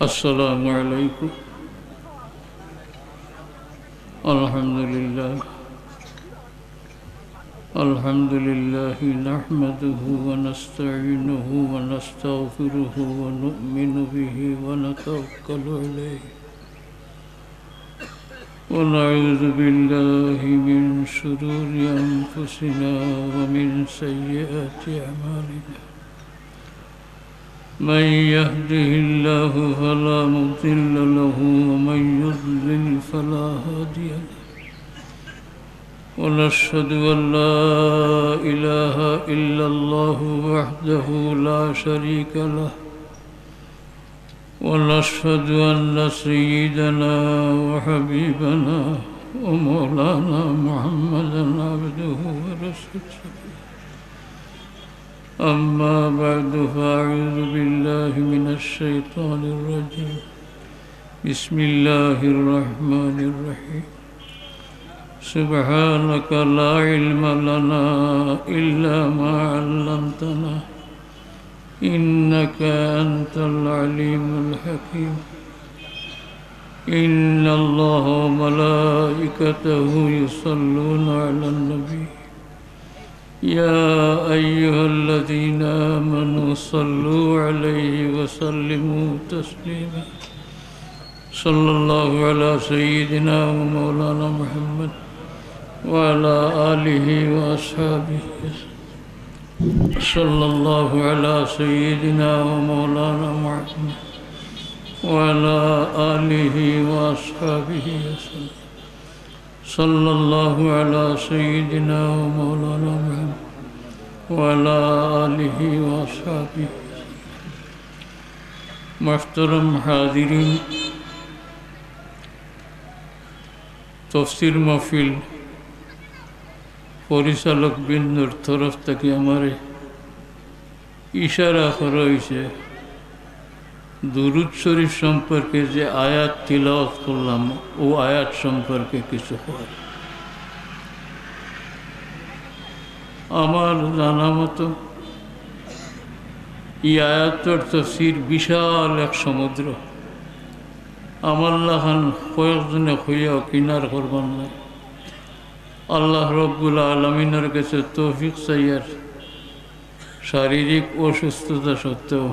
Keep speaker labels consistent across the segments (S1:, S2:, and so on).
S1: السلام عليكم. الحمد لله نحمده ونستعينه ونستغفره ونؤمن به ونتوكل عليه ونعوذ بالله من شرور أنفسنا ومن سيئات أعمالنا. من يهده الله فلا مضل له ومن يضلل فلا هادي له. ونشهد أن لا إله إلا الله وحده لا شريك له. ونشهد أن سيدنا وحبيبنا ومولانا محمدا عبده ورسوله. أما بعد فأعوذ بالله من الشيطان الرجيم. بسم الله الرحمن الرحيم. سبحانك لا علم لنا إلا ما علمتنا إنك أنت العليم الحكيم. إن الله وملائكته يصلون على النبي يا أيها الذين آمنوا صلوا عليه وسلموا تسليما. صلى الله على سيدنا ومولانا محمد وعلى آله وأصحابه. صلى الله على سيدنا ومولانا محمد وعلى آله وأصحابه وسلم. صلى الله على سيدنا ومولانا محمد وعلى آله وأصحابه. محترم حاضرین، তফসির মাহফিল পরিচালক বিন্দুর তরফ থেকে আমার ইশারা করা হয়েছে দুরূদ শরীফ সম্পর্কে যে আয়াত তিলাওয়াত করলাম ও আয়াত সম্পর্কে কিছু হয়। আমার জানা মতো এই আয়াতর তফসির বিশাল এক সমুদ্র। আমার লাহান কয়েকজনে হইয়া কিনার করবার নাই। আল্লাহ রব্বুল আলমিনের কাছে তৌফিক চাইয়ার শারীরিক অসুস্থতা সত্ত্বেও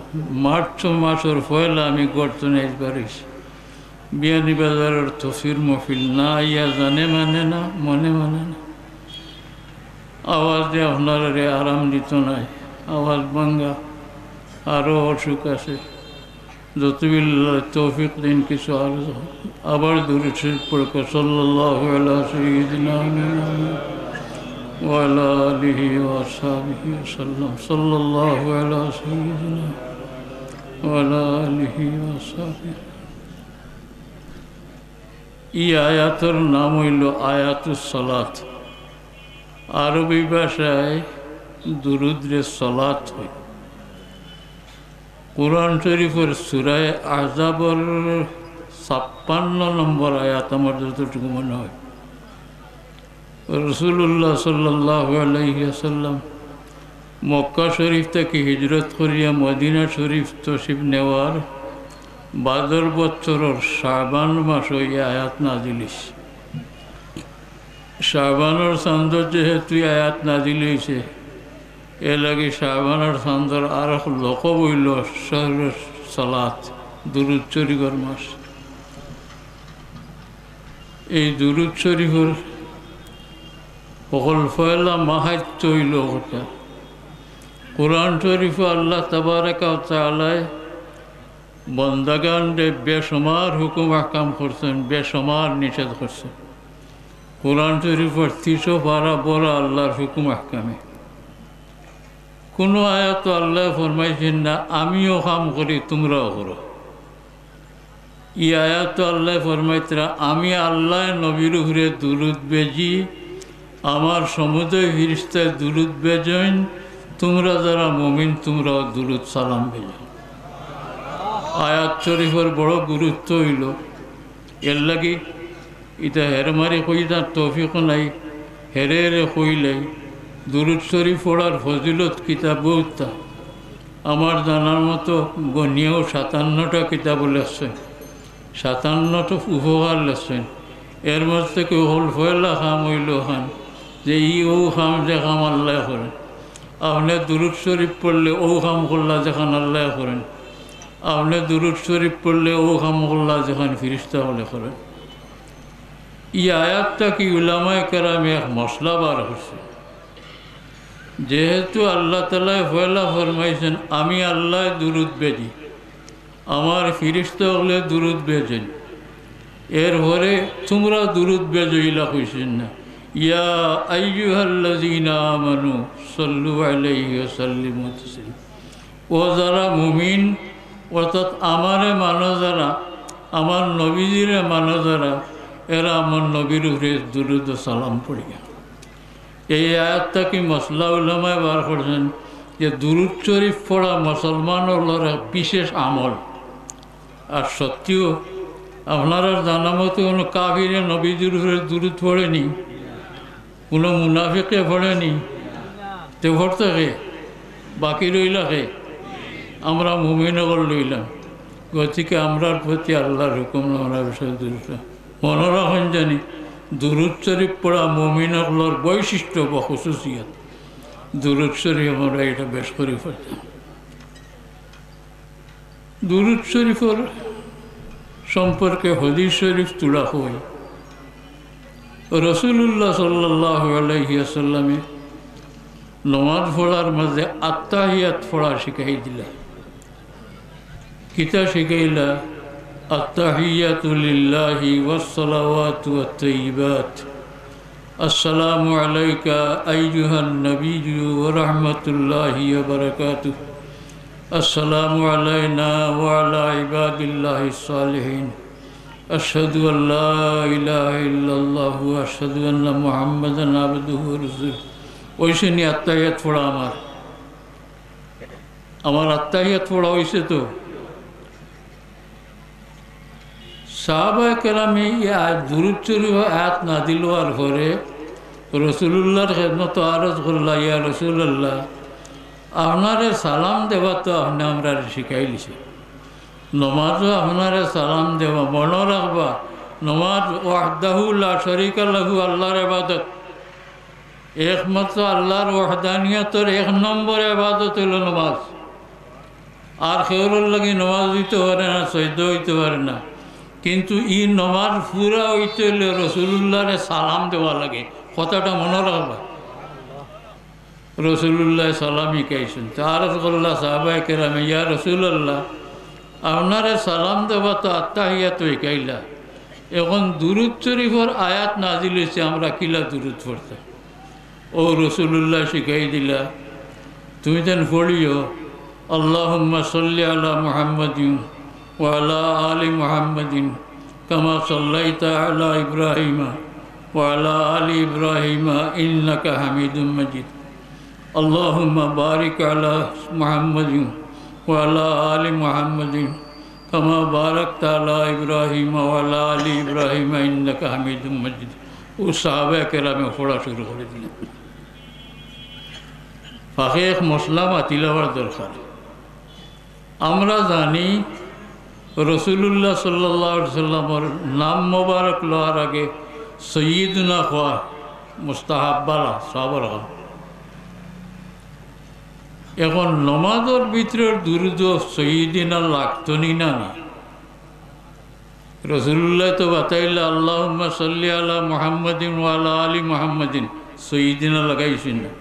S1: মার্চ মাসের পয়লা আমি গর্তনে পারিছি। বিয়ানীবাজারের তফসির মহফিল না ইয়া জানে মানে না, মনে মানে না। আওয়াজে আপনারা আরাম দিত নাই, আওয়াজ ভাঙ্গা, আরও অসুখ আছে। যতবিল্লাহ তৌফিক দিন কিছু আবার দূরে পড়ক। সাল্লাল্লাহু আলা সাইয়্যিদিনা ওয়া আলা আলিহি ওয়া আসহাবিহি ওয়াসাল্লাম। সাল্লাল্লাহু আলা সাইয়্যিদিনা ওয়া আলা আলিহি ওয়া আসহাবিহি। এই আয়াতের নাম হইল আয়াতুস সালাত। আরবি ভাষায় দুরুদে সালাত হয়। কুরআন শরীফের সূরা আহজাবের ৫৬ নম্বর আয়াত আমার যতটুকু মনে হয়। রাসূলুল্লাহ সাল্লাল্লাহু আলাইহি ওয়াসাল্লাম মক্কা শরীফ থেকে হিজরত করিয়া মদিনা শরীফ তশরিফ নেওয়ার ১২ বছরের শাবান মাস ওই আয়াত নাজিল হইছে। শাবানের চাঁদ যেহেতু আয়াত নাজিল হইছে, এ লাগে শাবানের চাঁদর আর লকব হইল শহরের সালাত, দুরূদ শরীফের মাস। এই দুরূদ শরীফের সকল ফয়লা মাহাত্য হইল কথা। কুরআন শরীফে আল্লাহ তাবারাকা ওয়া তাআলা বন্দাগানরে বেসমার হুকুম আহকাম করছেন, বেসমার নিষেধ করছেন। কোরআন শরীফের 312 বড় আল্লাহর হুকুম আহকামে কোনো আয়াত আল্লাহ ফরমাইছেন না আমিও কাম করি তোমরাও করো। ই আয়াত আল্লাহ ফরমাইতরা আমি আল্লাহ নবীর উপরে দুরুদ বেজি আমার সমুদয় ফিরিস্তায় দুরুদ বেজেন, তোমরা যারা মুমিন তোমরাও দুরুদ সালাম বেজো। আয়াত শরীফের বড় গুরুত্ব হইল, এর লাগি এটা হেরমারি কইতার তৌফিক নাই, হেরে হেরে কইলাই দুরুদ শরীফ পড়ার ফজিলত কিতাব বহুতা। আমার জানার মতো গনিয়াও 57টা কিতাব লেখছেন, 57টা উপহার লেখছেন। এর মধ্যে থেকে হল ফয়লা খাম হইল খান যে ও খাম যে খাম আল্লাহ করেন। আপনি দুরুদ শরীফ পড়লে ও খাম করলা যেখান আল্লাহ করেন, আপনি দুরুদ শরীফ পড়লে ও খাম করলা যেখান ফিরিস্তা হলে করেন। ই আয়াতটা কি উলামায়ে কেরামে এক মশলা বার করছে। যেহেতু আল্লাহ তাআলা ফয়লা ফরমাইছেন আমি আল্লাহ দুরুদ বেজি, আমার ফিরিস্তা হলে দুরুদ বেজেন, এর পরে তোমরা দুরুদ বেজো ইলা কইছেন না ইয়া আইয়ুহাল্লাযীনা আমানু সাল্লু আলাইহি ওয়া সাল্লিমু তাসলিমা। ও যারা মুমিন অর্থাৎ আমারে মানো যারা, আমার নবীজিরে মানো যারা, এরা আমার নবীর উপরে দুরুদ ও সালাম পড়িয়া। এই আয়াতটা কি মশলা উলামায়ে বার করছেন যে দুরুদ শরীফ পড়া মুসলমানের এক বিশেষ আমল। আর সত্যিও আপনারা জানা মতো কোনো কাফিরে নবীজির উপরে দুরুদ পড়েনি, কোনো মুনাফিকে পড়েনি, তে ভরতে বাকি রইলাকে আমরা মুমিনগর লইলাম। গতিকে আমরার প্রতি আল্লাহর হুকুম আমরা বিষয় দুরুদ মনে রাখেন জানি দুরুদ শরীফ পড়া মুমিনগর বৈশিষ্ট্য বা খুসুসিয়াত। দুরুদ শরীফ আমরা এটা বেশ করে পড়তাম। দুরুদ শরীফের সম্পর্কে হাদিস শরীফ তুলা হয় রাসূলুল্লাহ সাল্লাল্লাহু আলাইহি ওয়াসাল্লামে নমাজ পড়ার মাঝে আত্তাহিয়াত পড়া শিখাই দিলা। কিতা শিখাইলা? আত্তাহিয়াতু লিল্লাহি ওয়াস-সালাওয়াতু ওয়াত-তাইয়্যিবাত। আসসালামু আলাইকা আইয়ুহান নাবিয়্যু ওয়া রাহমাতুল্লাহি ওয়া বারাকাতুহু। আসসালামু আলাইনা ওয়া আলা ইবাদিল্লাহিস সালিহিন। আশহাদু আল্লা ইলাহা ইল্লাল্লাহু ওয়া আশহাদু আন্না মুহাম্মাদান আবদুহু ওয়া রাসূলুহু। ওইসে নিয়ে আত্তাহিয়াত পড়া আমার আত্তাহিয়াত পড়া হয়েছে। তো সাহাবায়ে কেরামে দুরূদ শরীফ আয়াত নাযিল হওয়ার পরে রাসূলুল্লাহর খেদমত আরজ করলা, ইয়া রাসূলুল্লাহ আপনারে সালাম দেওয়া তো আপনি আমরা শিখাই দিছে, নমাজও আপনারে সালাম দেওয়া মনে রাখবা। নমাজ ওয়াহদাহু লা শারীকা লাহু, আল্লাহর ইবাদত একমাত্র আল্লাহর ওয়াহদানিয়তের 1 নম্বর ইবাদত হলো নমাজ। আর কেউর লাগি নমাজ হইতে পারে না, সৈয়দ হইতে পারে না। কিন্তু ই নমাজ পুরা হইতে হলে রাসূলুল্লাহরে সালাম দেওয়া লাগে, কথাটা মনে রাখবা। রাসূলুল্লাহ সালাম শিখাইছেন। তার করল্লা সাহাবায়ে কেরামে ইয়া রাসূলুল্লাহ আপনারে সালাম দেওয়া তো আত্তাহিয়াত শিখাইলা, এখন দুরূদ শরীফের আয়াত নাজিল হয়েছে, আমরা কিলা দুরূদ পড়তাম। ও রাসূলুল্লাহ শিখাই দিলা, তুমি তেন পড়িও আল্লাহুম্মা সাল্লি আলা মুহাম্মাদিন ওয়া আলা আলি মুহাম্মাদিন কামা সাল্লাইতা আলা ইব্রাহিমা ওয়া আলা আলি ইব্রাহিমা ইন্নাকা হামিদুম মাজিদ। আল্লাহুম্মা বারিক আলা মুহাম্মাদিন ওয়া আলা আলি মুহাম্মাদিন কামা বারাকতা আলা ইব্রাহিমা ওয়া আলা আলি ইব্রাহিমা ইন্নাকা হামিদুম মাজিদ। ও সাহাবায়ে কেরামে পড়া শুরু করে দিলেন। ফাঁকে এক মশলা বাতিল হওয়ার দরকার। আমরা জানি রাসূলুল্লাহ সাল্লাল্লাহু আলাইহি সাল্লামের নাম মোবারক লওয়ার আগে সৈয়দুনা খোয়া মুস্তাহাব্বালা সাহাবার। এখন নমাজের ভিতরের দুরূদ সৈয়দিনা লাগতনি না। রাসূলুল্লাহ তো বাতাইলা আল্লাহুম্মা সাল্লি আলা মুহাম্মাদিন ওয়া আলা আলি মুহাম্মাদিন, সৈয়দিনা লাগাইছেন না।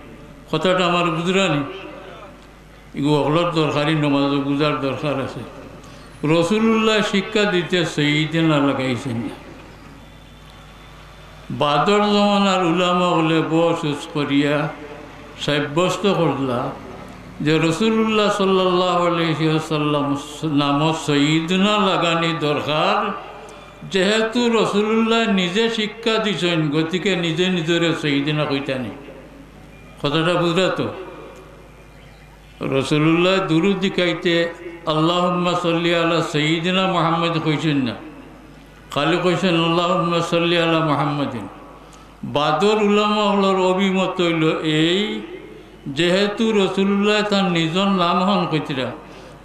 S1: কথাটা আমার বুঝরানি, এগুলো হলোর দরকারি, নমাজ বুঝার দরকার আছে। রাসূলুল্লাহ শিক্ষা দিতে সৈয়দিনা লাগাইছেন না। বাদর জমানার উলামা হলে বসুস করিয়া সাব্যস্ত করলা যে রসুল্লাহ সাল্লাল্লাহু আলাইহি ওয়াসাল্লাম নামত সঈদনা লাগানি দরকার, যেহেতু রসুল্লাহ নিজে শিক্ষা দিছেন গতিকে নিজে নিজরে সঈদনা কইতানি। কথাটা বুঝলা তো? রসুল্লাহ দুরুদ দিকাইতে আল্লাহুম্মা সাল্লি আলা সঈদিনা মুহাম্মদ কইছেন না, খালি কইছেন আল্লাহুম্মা সাল্লি আলা মুহাম্মাদিন। বাদর উলামা হলর অভিমত হইল এই, যেহেতু রসুল্লাহ তার নিজের নাম হন কইতরা,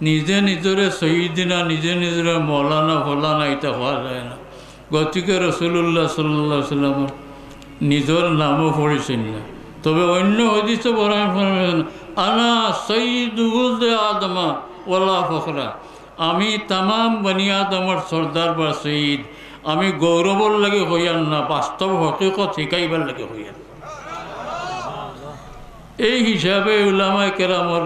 S1: নিজে নিজরে সঈদিনা নিজে নিজরে মৌলানা ফলানা এটা হওয়া যায় না, গতিকে রসুল্লাহ সাল্লাল্লাহু আলাইহি ওয়াসাল্লাম নিজের নামও পড়েছেন না। তবে অন্য হাদিসে বলেন আনা সঈদু ওয়ালদে আদমা ওয়ালা ফখরা, আমি তামাম বনি আদমের সর্দার বা সঈদ, আমি গৌরবর লাগে হইয়ান না, বাস্তব হকিকত শিখাইবার লাগে হইয়ান। এই হিসাবে উলামায়ে কেরামর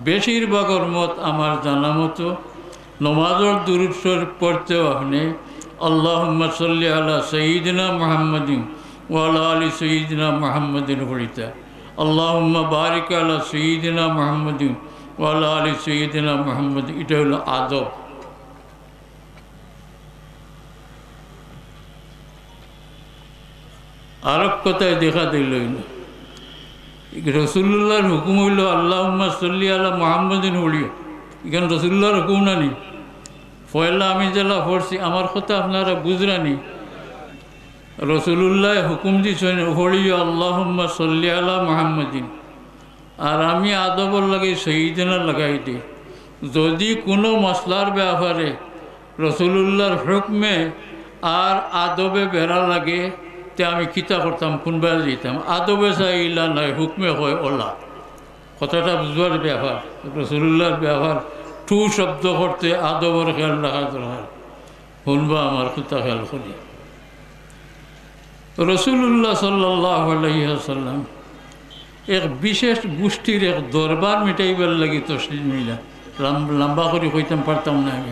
S1: বেশিরভাগর মত আমার জানা মতো নমাজর দুরূদ শরীফ পড়তেও আপনি আল্লাহুম্মা সাল্লি আলা সাইয়্যিদিনা মুহাম্মাদিন ওয়া আলা আলি সাইয়্যিদিনা মুহাম্মাদিন পড়িতা, আল্লাহুম্মা বারিক আলা সাইয়্যিদিনা মুহাম্মাদিন ওয়া আলা আলি সাইয়্যিদিনা মুহাম্মাদ। এটা হলো আদব। আরব কথায় দেখা দিল রসুল্লাহর হুকুম হইল আল্লাহুম্মা সাল্লি আলা মুহাম্মাদিন হলিও, এখানে রসুল্লাহর হুকুম না নি। পয়লা আমি যেলা পড়ছি আমার কথা আপনারা বুঝরানি, রসুল্লাহ হুকুম দিয়েছেন হলিও আল্লাহুম্মা সাল্লি আলা মুহাম্মাদিন, আর আমি আদবর লাগে সঈদিনা লাগাই দিই। যদি কোনো মশলার ব্যাপারে রসুল্লাহর হুকমে আর আদবে বেড়া লাগে তে আমি কিতা করতাম, কোনবার দিতাম আদবে চাইলা নাই হুকমে হয় ওলা। কথাটা বুঝবার ব্যাপার, রসুল্লাহর ব্যাপার টু শব্দ করতে আদবর খেয়াল রাখা দরকার। শুনবা আমার কথা খেয়াল করি, রসুল্লাহ সাল্লাল্লাহু আলাইহি ওয়াসাল্লাম এক বিশেষ গোষ্ঠীর এক দরবার মিটাইবার লাগি তসলিম মিলা, লম্বা করে কইতাম পারতাম না আমি।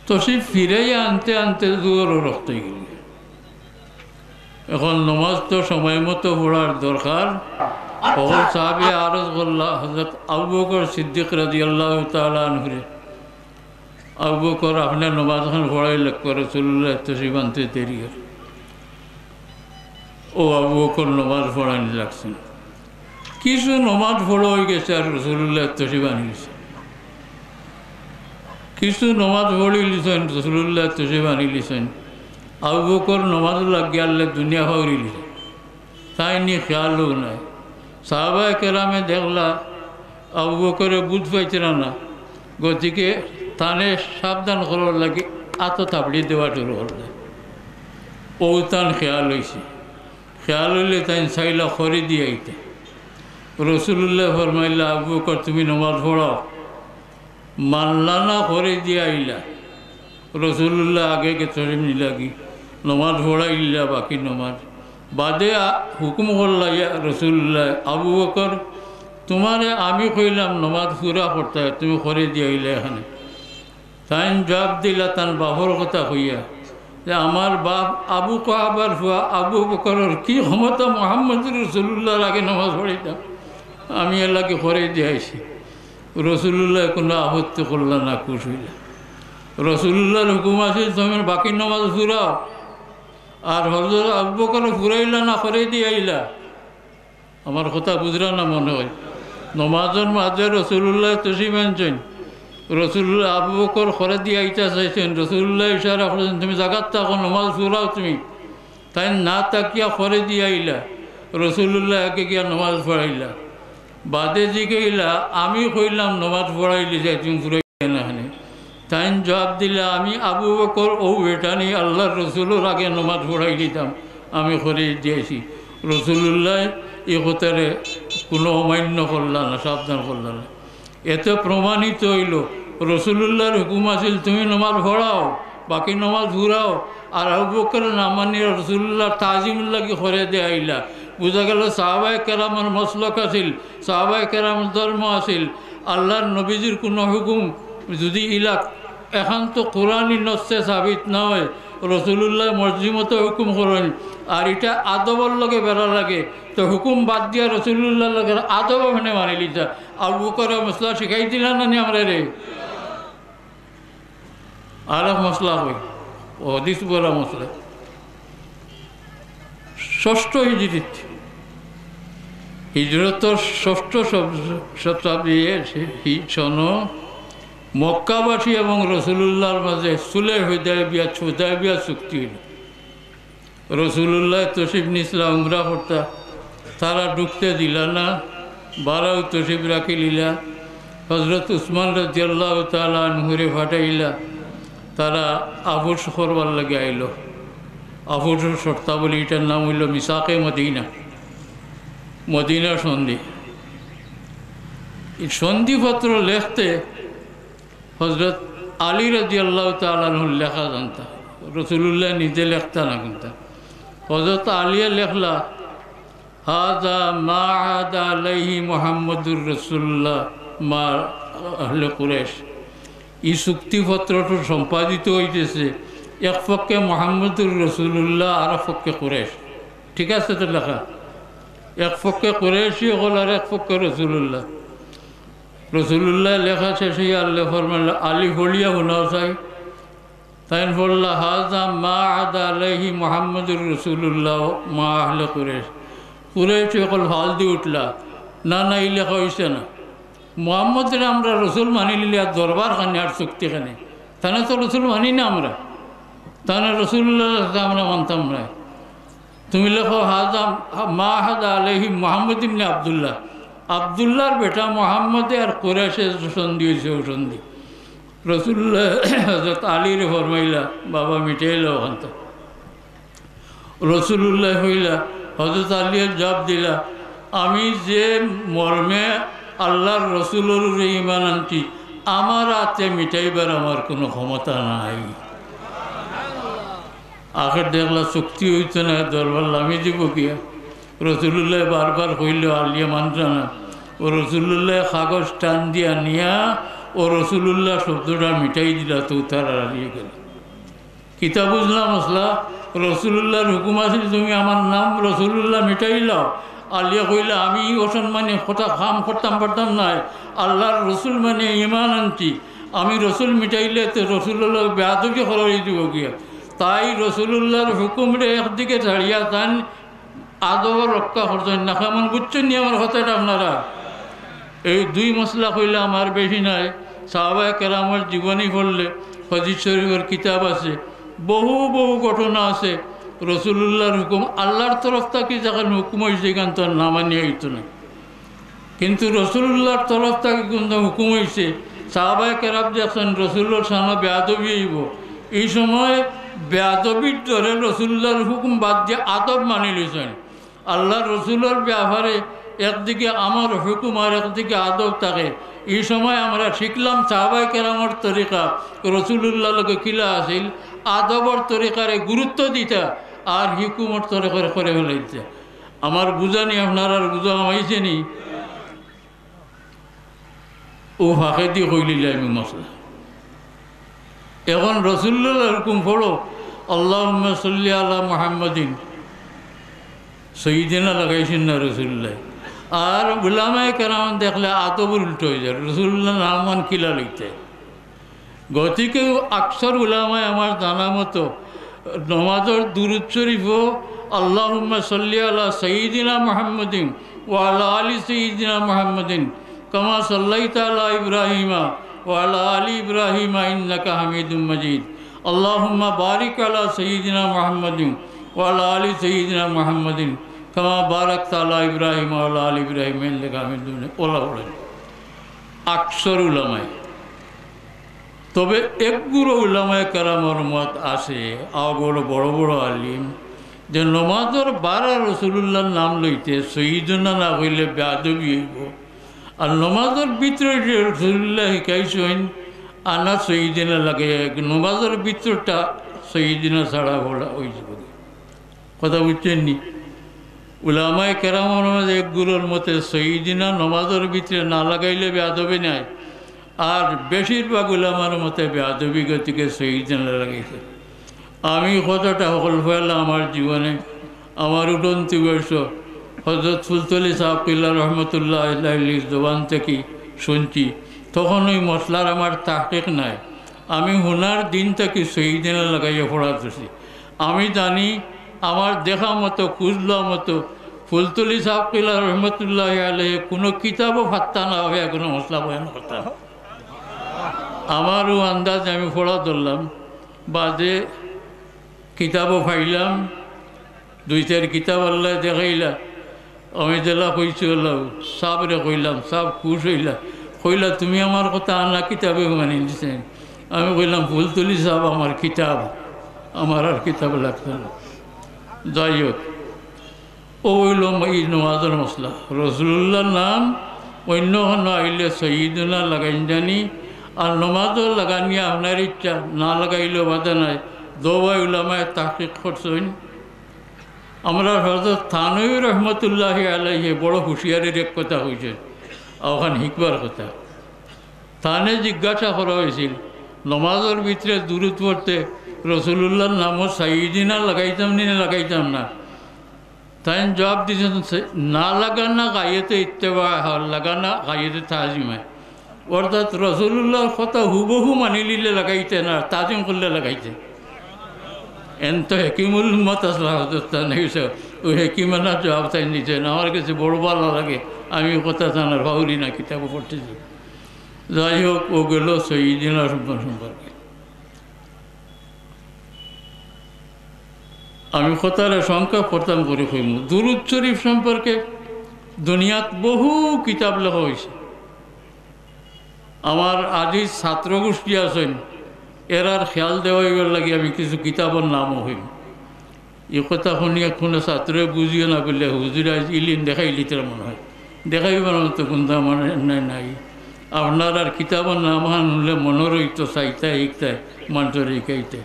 S1: তসলিম ফিরাইয়া আনতে আনতে দূরও রক্ত গেল। এখন নমাজ তো সময় মতো পড়ার দরকার। ওর সাহাবে আরজ করলা হযরত আবু বকর সিদ্দিক রাদিয়াল্লাহু তাআলা আনহু, আবু বকর আপনার নমাজ খান পড়াই লাগবে, রাসূলুল্লাহ তসলিম আনতে দেরি হয়। ও আবু বকর নমাজ পড়ানি লাগছেন, কিছু নমাজ পড়া হয়ে গেছে আর রাসূলুল্লাহ তসলিম আনি গেছে। কিছু নমাজ পড়ি লিছেন, রাসূলুল্লাহ তসলিম আনি লিছেন। আবু বকর নমাজ লাগিয়ে আল্লাহ দুনিয়া হরি লিছে, তাই নিয়ে খেয়ালও নাই। সাহাবায়ে কেরামে দেখলা আবু বকরে বুঝ পাইছিল না, গতিকে তানে সাবধান করার লাগে আত থাপড়ি দেওয়া শুরু করলে। ও তান খেয়াল হয়েছে, খেয়াল হইলে তাই চাইলা খরি দিয়ে আইতে। রসুল্লাহ ফরমাইলা আবু বকর তুমি নমাজ পড়াও, মানলা না করে দিয়ে আইলা। রসুল্লাহ আগে কে তরিম নিলাগি নমাজ পড়াইলা, বাকি নমাজ বাদে হুকুম করলা রসুল্লাহ আবু বকর তোমারে আমি কইলাম নমাজ পুরা পড়তে, তুমি করে দিয়ে আইলা এখানে। তাই জবাব দিলা তান বাপর কথা কইয়া যে আমার বাপ আবু কাবার হুয়া আবু বকরের কি ক্ষমতা মোহাম্মদ রসুল্লাহর আগে নমাজ পড়িতাম, আমি এলাকে করে দিয়ে আইছি। রসুল্লাহ কোনো আপত্তি করলা না, খুশ হইলা। রসুল্লাহর হুকুম আছে তুমি বাকি নমাজ ফুরাও, আর হযরত আবু বকর ফুরাইলা না করে দিয়ে আইলা। আমার কথা বুঝরা না মনে হয়? নমাজের মাঝে রসুল্লাহ তসলিম আনছেন, রসুল্লাহ আবু বকর করে দিয়ে আইতা চাইছেন, রসুল্লাহ ইশারা করেছেন তুমি জাগাত থাকো নমাজ ফুরাও তুমি, তাই না তাকিয়া করে দিয়ে আইলা। রসুল্লাহ একে গিয়া নমাজ পড়াইলা। বাদে জিগাইলা আমি কইলাম নমাজ পড়াইলি যাই তুমি ফুরাই না হানে। তাই জবাব দিলা আমি আবু বকর ও বেটানি আল্লাহর রসুলের আগে নমাজ পড়াই দিতাম, আমি করে দিয়েছি। রসুল্লাহ এই কথারে কোনো অমান্য করলা না, সাবধান করলা না। এতে প্রমাণিত হইল রসুল্লাহর হুকুম আছিল তুমি নমাজ পড়াও, বাকি নমাজ ঘুরাও। আর আবু বকর না মানি রসুল্লাহর তাজিম লাগি করে দিয়ে আইলা। বোঝা গেল সাহাবায়ে কেরামের মসলক আছিল, সাহাবায়ে কেরামের ধর্ম আছিল। আল্লাহর নবীজির কোনো হুকুম যদি ইলা এখন তো কোরআনই নসে সাবিত না হয় রসুল্লাহ মর্জি মতো হুকুম করেন আর এটা আদবর লগে বেড়া লাগে তো হুকুম বাদ দিয়া রসুল্লাহ লগে আদব ওখানে মানি লিতা আবু বকর মশলা শিখাই দিলাম না নি আমরা রে আর এক মশলা হই হদিস বলা মশলা ষষ্ঠ হিজরিত হিজরতর ষষ্ঠ শতাব্দীর সন মক্কাবাসী এবং রসুল্লাহর মাঝে সুলে হুদায়বিয়া চুক্তি হইল রসুল্লাহ তসিফ নিসলা উমরা করতা তারা ঢুকতে দিলা না বারাও তসিফ রাখি লিলা হজরত উসমান রাদিয়াল্লাহু তাআলা আনহুরে ফাটাইলা তারা আফুস করবার লাগে আইল আফুসের শর্তাবলী এটার নাম হইল মিসাকে মদিনা মদিনা সন্ধি এই সন্ধিপত্র লেখতে হজরত আলী রাদিয়াল্লাহু তাআলা আনহুর লেখা জানতা রসুল্লাহ নিজে লেখতা না কিন্তু হজরত আলিয়া লেখলা হাজা মা আদা আলাইহি মুহাম্মদুর রাসূলুল্লাহ মা আহলে কুরাইশ এই চুক্তিপত্রটা সম্পাদিত হইতেছে এক পক্ষে মুহাম্মদুর রাসূলুল্লাহ আর এক পক্ষে কুরাইশ ঠিক আছে তো লেখা এক পক্ষে কুরাইশি হল আর এক পক্ষে রসুল্লাহ রসুল্লাহ লেখা শেষে আল্লাহ ফরমাল আলী ফলিয়া হুনাও চাই তাই বললা হাজা মা আদা আলাইহি মুহাম্মদুর রাসূলুল্লাহ মা আহলে কুরাইশ কুরাইশ সকল ভাল দিয়ে উঠলা না না এই লেখা হয়েছে না মুহাম্মদের আমরা রসুল মানি নিলে আর দরবার খানি আর চুক্তিখানে তাহলে তো রসুল মানি না আমরা তাহলে রসুল্লাহ আমরা মানতাম না তুমি লেখো হাজা মা হাদা আলাইহি মুহাম্মদ ইবনে আবদুল্লাহ আবদুল্লাহর বেটা মোহাম্মদে আর কুরাইশের সন্ধি হয়েছে ও সন্ধি রসুল্লাহ হজরত আলীর ফরমাইলা বাবা মিটাইল ওখান তো রসুল্লাহ হইলা হজরত আলীর জবাব দিলা আমি যে মর্মে আল্লাহর রসুলের ইমান আনছি আমার হাতে মিটাইবার আমার কোনো ক্ষমতা নাই আখের দেখলা চুক্তি হইতো না দরবার আমি দিব গিয়া রসুল্লাহ বারবার কইল আলিয়া মানত না ও রসুল্লাহ কাগজ টান দিয়া নিয়া ও রসুল্লাহ শব্দটা মিটাই দিলা তো তার হারিয়ে গেল কিতা বুঝলাম মশলা রসুল্লাহর হুকুম আছে তুমি আমার নাম রসুল্লাহ মিটাই লাও আলিয়া কইলে আমি অসম্মানে কথা খাম করতাম পারতাম নাই আল্লাহর রসুল মানে ইমান আনছি আমি রসুল মিটাইলে তো রসুল্লাহ বেয়াদবি খরচ দিব গিয়া তাই রসুল্লাহর হুকুমরে একদিকে ছাড়িয়া তান আদব রক্ষা করছেন না কেমন বুঝছেন নি আমার কথাটা আপনারা এই দুই মশলা কইলে আমার বেশি নাই সাহাবায়ে কেরামের জীবনী পড়লে হাদিস শরীফের কিতাব আছে বহু বহু ঘটনা আছে রসুল্লাহর হুকুম আল্লাহর তরফ থেকে যখন হুকুম হয়েছে এখান তো না মানিয়ে হইতো না কিন্তু রসুল্লাহর তরফ থেকে কিন্তু হুকুম হয়েছে সাহাবায়ে কেরাম দেখছেন রসুল্লাহর সামনে বেয়াদবি হইব এই সময় বেয়াদবির ধরে রসুল্লাহর হুকুম বাদ দিয়ে আদব মানি লইছেন আল্লাহ রসুলের ব্যাপারে একদিকে আমার হুকুম আর একদিকে আদব থাকে এই সময় আমরা শিখলাম সাহাবায়ে কেরামের তরিকা রসুল্লাহ লোকে কিলা আছিল আদবর তরিকারে গুরুত্ব দিতা আর হুকুমর তরিকারে করে ফেলাইতে আমার বুঝানি আপনার আর বুঝা আমাইছে নি ও ফাঁকে দিয়ে কইলিলে আমি মশলা এখন রসুল্লাহর হুকুম পড়ো আল্লাহুম্মা সাল্লি আলা মুহাম্মাদিন সৈয়দিনা লাগাইছেন না রসুল্লাহ আর উলামায়ে কেরাম দেখলে আদবর উল্টো হয়ে যায় রসুল্লাহ নামান কিলা লিখতে গতিকে আকসর উলামায় আমার জানা মতো নমাজের দুরূদ শরীফও আল্লাহুম্মা সাল্লি আলা সাইয়্যিদিনা মুহাম্মাদিন ওয়া আলা আলি সাইয়্যিদিনা মুহাম্মাদিন কামা সাল্লাইতা আলা ইব্রাহিমা ওয়া আলা আলি ইব্রাহিমা ইন্নাকা হামিদুম মাজিদ আল্লাহুম্মা বারিক আলা সাইয়্যিদিনা মুহাম্মাদিন ওয়া আলা আলি সাইয়্যিদিনা মুহাম্মাদিন কামা বারাকতা আলা ইব্রাহিম ওয়া আলা আলি ইব্রাহিম ইন্নাকা হামিদুম মাজিদ ওলা বলেন আকসর উলামায় তবে একগুলো উলামায়ে কেরামের মত আছে আগলো বড় বড় আলিম যে নমাজের বারা রসুল্লাহর নাম লইতে সৈয়দনা না হইলে বেয়াদবি হইব আর নমাজের ভিতরে রসুল্লাহ শিখাইছেন আনা সৈয়দিনা লাগে নমাজের ভিতরটা সৈয়দিনা ছাড়া বলা হয়ে যাব কথা বুঝছেন নি উলামায়ে কেরামের মধ্যে একগুলোর মতে সৈয়দিনা নমাজের ভিতরে না লাগাইলে বেয়াদবি নাই আর বেশিরভাগ উলামার মতে বেয়াদবি গতিকে সঈদিনা লাগাইছে। আমি কতটা সকল ফেলা আমার জীবনে আমার উঠন্তি বয়স হজরত ফুলতলি সাহেব কিল্লা রহমতুল্লাহ আলাইহির জবান থেকে শুনছি, তখন ওই মশলার আমার তাহকিক নাই। আমি হুনার দিন থেকে সঈদিনা লাগাইয়া পড়া ধরছি। আমি জানি আমার দেখা মতো খুঁজলা মতো ফুলতলি সাহেব কিল্লা রহমতুল্লাহ আলাইহি কোনো কিতাবও ফাত্তা না হবে কোনো মশলা বয়ান করতাম। আমারও আন্দাজ আমি পড়া ধরলাম, বাদে কিতাবও পাইলাম, দুই চার কিতাব আল্লাহ দেখাইলা। আমি জেলা কইছি হলাম সাবরে কইলাম, সাব খুশ হইলা, কইলা তুমি আমার কথা আনা কিতাবে মানে দিচ্ছেন। আমি কইলাম ফুলতলি সাহেব আমার কিতাব, আমার আর কিতাব লাগতো না। যাই হোক, ও হইল এই নমাজের মশলা। রসুল্লাহর নাম অন্য কোনো আইলে সঈদুনা লাগাইন জানি, আর নমাজও লাগানিয়া আপনার ইচ্ছা, না লাগাইলেও বাধা নাই। দোবাই উলামায় তাহকিক করছেন। আমরা হযরত থানভী রহমতুল্লাহ আলাইহি বড় হুঁশিয়ারির এক কথা হয়েছে, ওখানে হিকবার কথা। থানে জিজ্ঞাসা করা হয়েছিল নমাজের ভিতরে দুরূদ পড়তে রসুল্লাহর নামও সাইয়্যিদিনা লাগাইতাম নি না লাগাইতাম না। তাই জবাব দিয়েছেন না লাগানা গাইয়েতে ইত্তেবা হয়, লাগানা গাইয়েতে তাজিম হয়। অর্থাৎ রসুল্লাহর কথা হুবহু মানি নিলে লাগাইতে না, তাজিম করলে লাগাইতে। এত হেকিমুল উম্মত আসলা হজরত ওই হেকিমানা জবাব তাই নিতেন। আমার কাছে বড় ভালো লাগে, আমি কথা জানার ভাবলি না, কিতাব পড়তেছি। যাই হোক, ও গেল সঈদিনা সম্পর্কে। আমি কথার সংখ্যা পড়তাম করে কইম। দুরূদ শরীফ সম্পর্কে দুনিয়াত বহু কিতাব লেখা হয়েছে। আমার আজিজ ছাত্র গোষ্ঠী আছেন, এরার খেয়াল দেওয়াইবার লাগে আমি কিছু কিতাবের নামও হইম। এই কথা শুনিয়া কোনো ছাত্রে বুঝিও না বললে হুজুর আজ ইলিন দেখাইলি তার মনে হয়, দেখাইবার মতো কোনটা মনে নাই। আপনার আর কিতাবের নাম শুনলে মনে রইত চাইতে শিখতে মানুষের শিখাইতে।